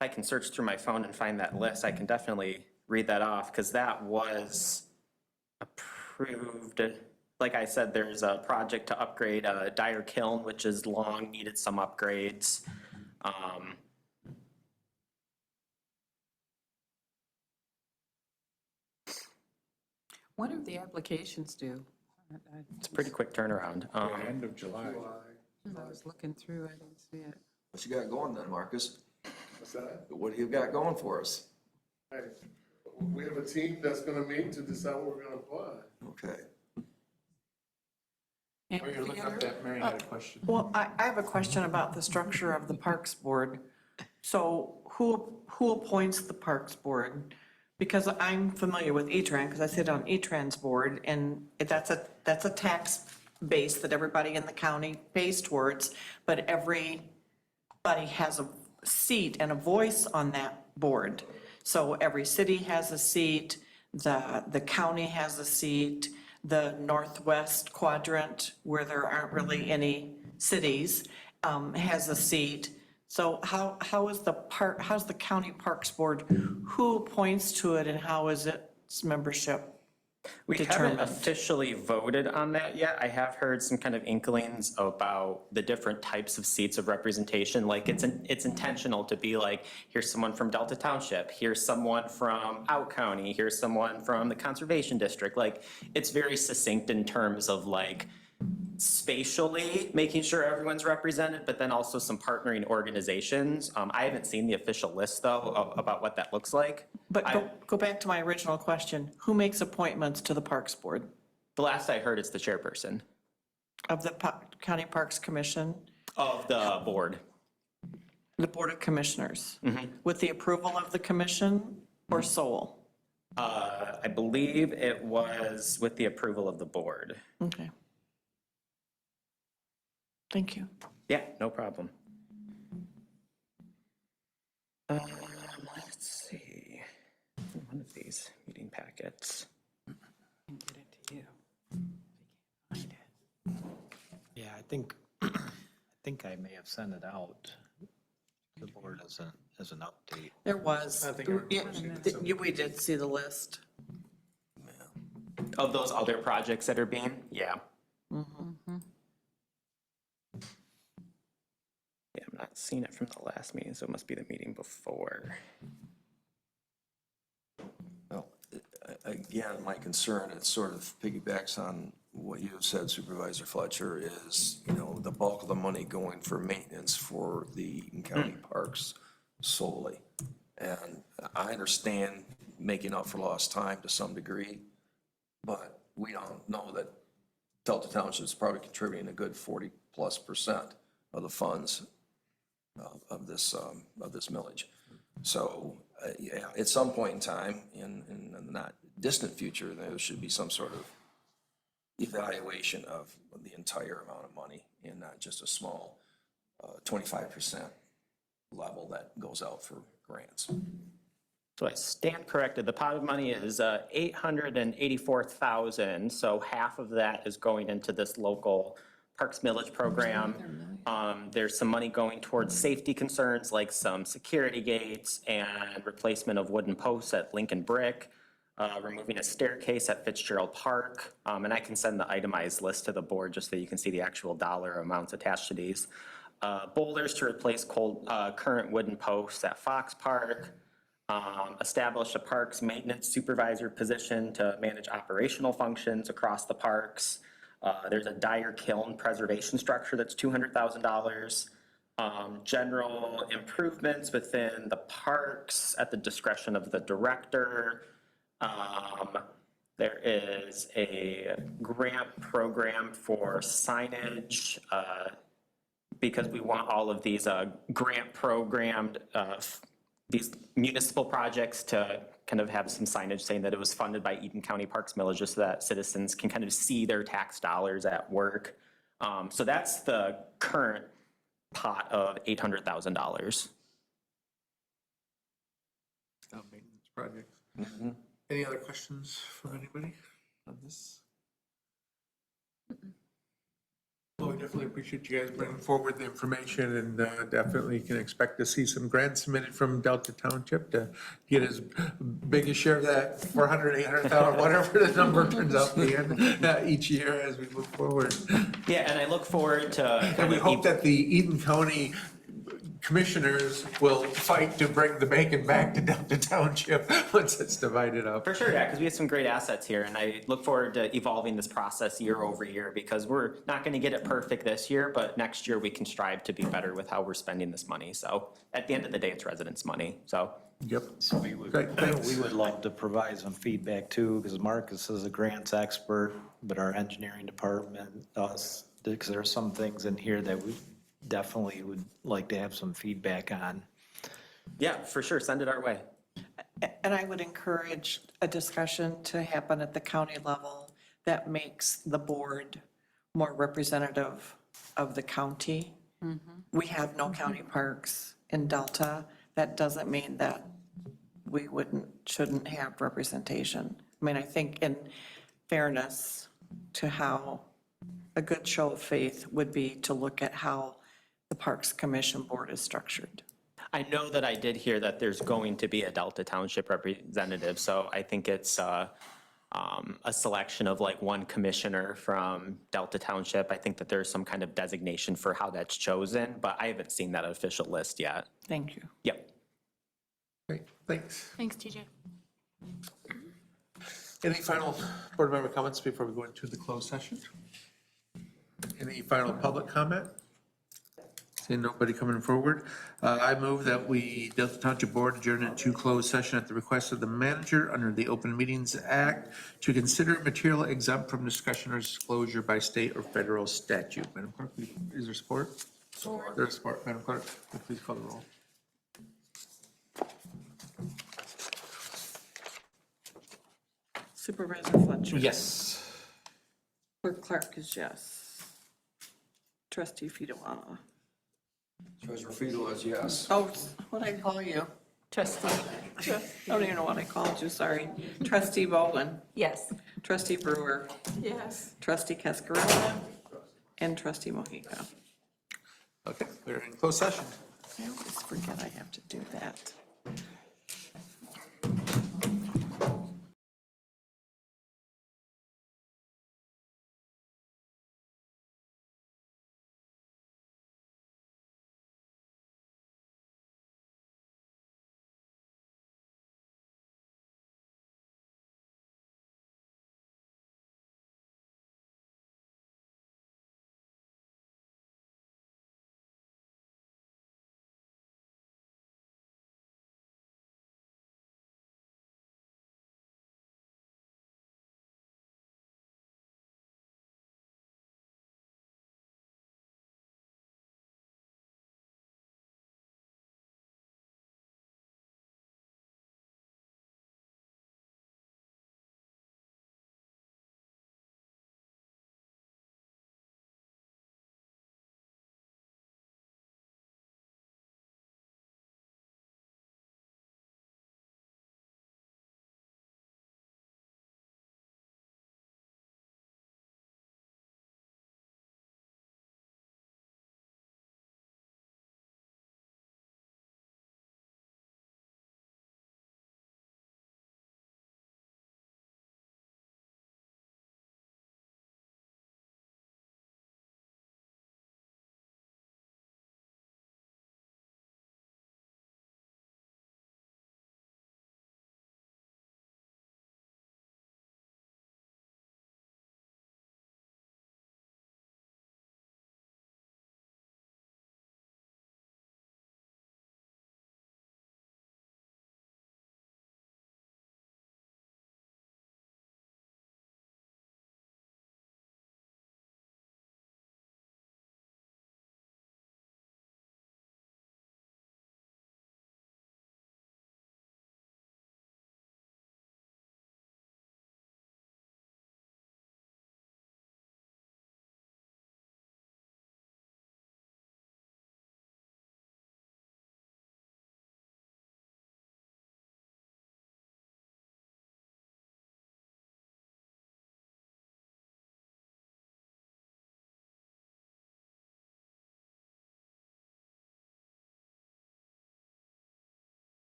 I can search through my phone and find that list, I can definitely read that off, because that was approved. Like I said, there's a project to upgrade a Dyer kiln, which is long, needed some upgrades. When are the applications due? It's a pretty quick turnaround. End of July. I was looking through, I didn't see it. What you got going then, Marcus? What's that? What do you got going for us? Hey, we have a team that's gonna meet to decide what we're gonna apply. Okay. While you're looking up that, Mary had a question. Well, I have a question about the structure of the Parks Board. So who appoints the Parks Board? Because I'm familiar with E-Tran, because I sit on E-Tran's board, and that's a tax base that everybody in the county pays towards, but everybody has a seat and a voice on that board. So every city has a seat, the county has a seat, the northwest quadrant, where there aren't really any cities, has a seat. So how's the county parks board, who appoints to it and how is its membership We haven't determined? officially voted on that yet. I have heard some kind of inklings about the different types of seats of representation. Like it's intentional to be like, here's someone from Delta Township, here's someone from Out County, here's someone from the Conservation District. Like it's very succinct in terms of like spatially making sure everyone's represented, but then also some partnering organizations. I haven't seen the official list though about what that looks like. But go back to my original question, who makes appointments to the Parks Board? The last I heard, it's the chairperson Of the County Parks Commission, of the board. the Board of Commissioners? Mm-hmm. With the approval of the commission or sole? I believe it was with the approval of the board. Okay. Thank you. Yeah, no problem. Let's see, one of these meeting packets. Can get it to you. Find it. Yeah, I think I may have sent it out to the board as an update. There was, I think I remember seeing that we did see the list. Of those other projects that are being, yeah. Yeah, I'm not seeing it from the last meeting, so it must be the meeting before. Well, again, my concern, it sort of piggybacks on what you have said, Supervisor Fletcher, is, the bulk of the money going for maintenance for the Eaton County parks solely. And I understand making up for lost time to some degree, but we don't know that Delta Township is probably contributing a good 40+% of the funds of this millage. So, yeah, at some point in time, in the not distant future, there should be some sort of evaluation of the entire amount of money and not just a small 25% level that goes out for grants. So I stand corrected, the pot of money is 884,000, so half of that is going into this local Parks Millage program. There's some money going towards safety concerns like some security gates and replacement of wooden posts at Lincoln Brick, removing a staircase at Fitzgerald Park, and I can send the itemized list to the board just so you can see the actual dollar amounts attached to these. Boulders to replace current wooden posts at Fox Park, establish a parks maintenance supervisor position to manage operational functions across the parks. There's a Dyer kiln preservation structure that's $200,000. General improvements within the parks at the discretion of the director. There is a grant program for signage, because we want all of these grant programmed these municipal projects to kind of have some signage saying that it was funded by Eden County Parks Millage, just so that citizens can kind of see their tax dollars at work. So that's the current pot of $800,000. Maintenance projects. Any other questions from anybody on this? Well, we definitely appreciate you guys bringing forward the information, and definitely can expect to see some grants submitted from Delta Township to get as big a share of that 400, 800,000, whatever the number turns out to be each year as we move forward. Yeah, and I look forward to. And we hope that the Eden County commissioners will fight to bring the bacon back to Delta Township once it's divided up. For sure, yeah, because we have some great assets here, and I look forward to evolving this process year over year, because we're not going to get it perfect this year, but next year we can strive to be better with how we're spending this money. So at the end of the day, it's residents' money, so. Yep. So we would, Great, thanks. we would love to provide some feedback too, because Marcus is a grants expert, but our engineering department, us, because there are some things in here that we definitely would like to have some feedback on. Yeah, for sure, send it our way. And I would encourage a discussion to happen at the county level that makes the board more representative of the county. We have no county parks in Delta. That doesn't mean that we shouldn't have representation. I mean, I think in fairness to how a good show of faith would be to look at how the Parks Commission Board is structured. I know that I did hear that there's going to be a Delta Township representative, so I think it's a selection of like one commissioner from Delta Township. I think that there's some kind of designation for how that's chosen, but I haven't seen that official list yet. Thank you. Yep. Great, thanks. Thanks, TJ. Any final board member comments before we go into the closed session? Any final public comment? Seeing nobody coming forward, I move that we, Delta Township Board, adjourn into closed session at the request of the manager under the Open Meetings Act to consider material exempt from discussion or disclosure by state or federal statute. Madam Clerk, is there support? Support. There's support. Madam Clerk, please call the roll. Supervisor Fletcher. Yes. Clerk Clark is yes. Trustee Fidewana. Treasurer Fiedel is yes. Oh, what'd I call you? Trustee, I don't even know what I called you, sorry. Trustee Bowen, yes. trustee Brewer, Yes. trustee Cascarilla, and trustee Mohica. Okay, we're in closed session. I always forget I have to do that.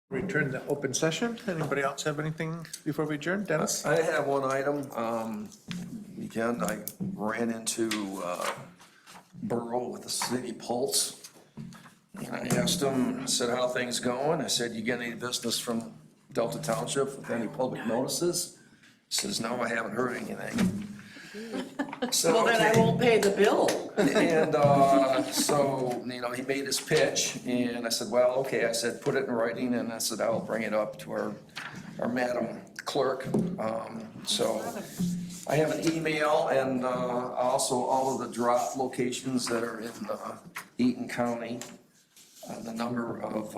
Return to open session. Anybody else have anything before we adjourn? Dennis? I have one item. Again, I ran into Burrow with the City Pulse. And I asked him, I said, how things going? I said, you get any business from Delta Township with any public notices? He says, no, I haven't heard anything. So, Well, then I won't pay the bill. And so, you know, he made his pitch, and I said, well, okay, I said, put it in writing, and I said, I'll bring it up to our Madam Clerk. So I have an email and also all of the drop locations that are in Eaton County, the number of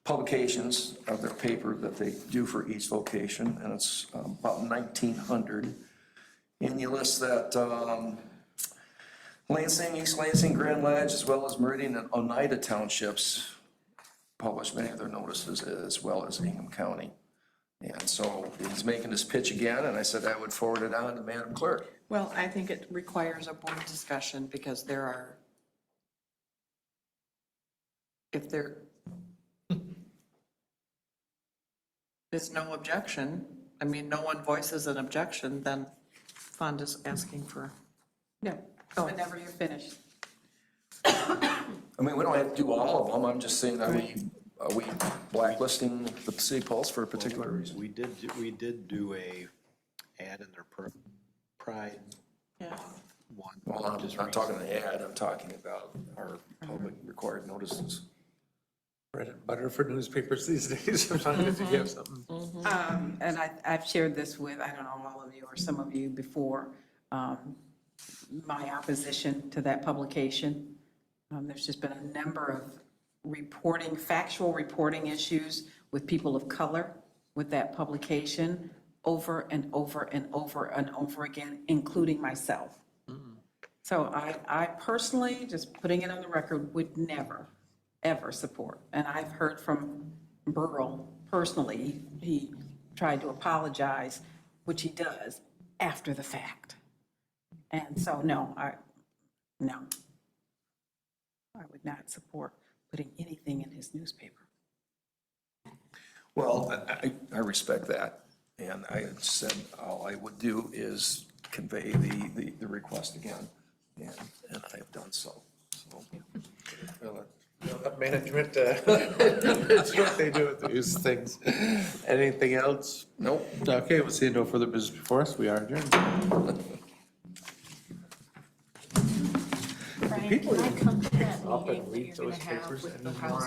publications of their paper that they do for each location, and it's about 1,900. And you list that Lansing, East Lansing, Grand Ledge, as well as Meridian and Oneida Townships publish many of their notices, as well as Ingham County. And so he's making this pitch again, and I said I would forward it on to Madam Clerk. Well, I think it requires a board discussion because there are, if there is no objection, I mean, no one voices an objection, then Fonda's asking for. No, whenever you're finished. I mean, we don't have to do all of them, I'm just saying that are we blacklisting the City Pulse for a particular reason? We did do a ad in their Pride Yeah. one. Well, I'm just not talking the ad, I'm talking about our public required notices. Bread and butter for newspapers these days, as long as you have something. And I've shared this with, I don't know, all of you or some of you before, my opposition to that publication. There's just been a number of factual reporting issues with people of color with that publication over and over and over and over again, including myself. So I personally, just putting it on the record, would never, ever support. And I've heard from Burrell personally, he tried to apologize, which he does after the fact. And so, no, I would not support putting anything in his newspaper. Well, I respect that, and I said all I would do is convey the request again, and I have done so. Management, it's what they do with these things. Anything else? Nope. Okay, we'll see no further business before us. We are adjourned. Brian, can I come to that Up and meeting that read you're gonna those have papers with and the then house?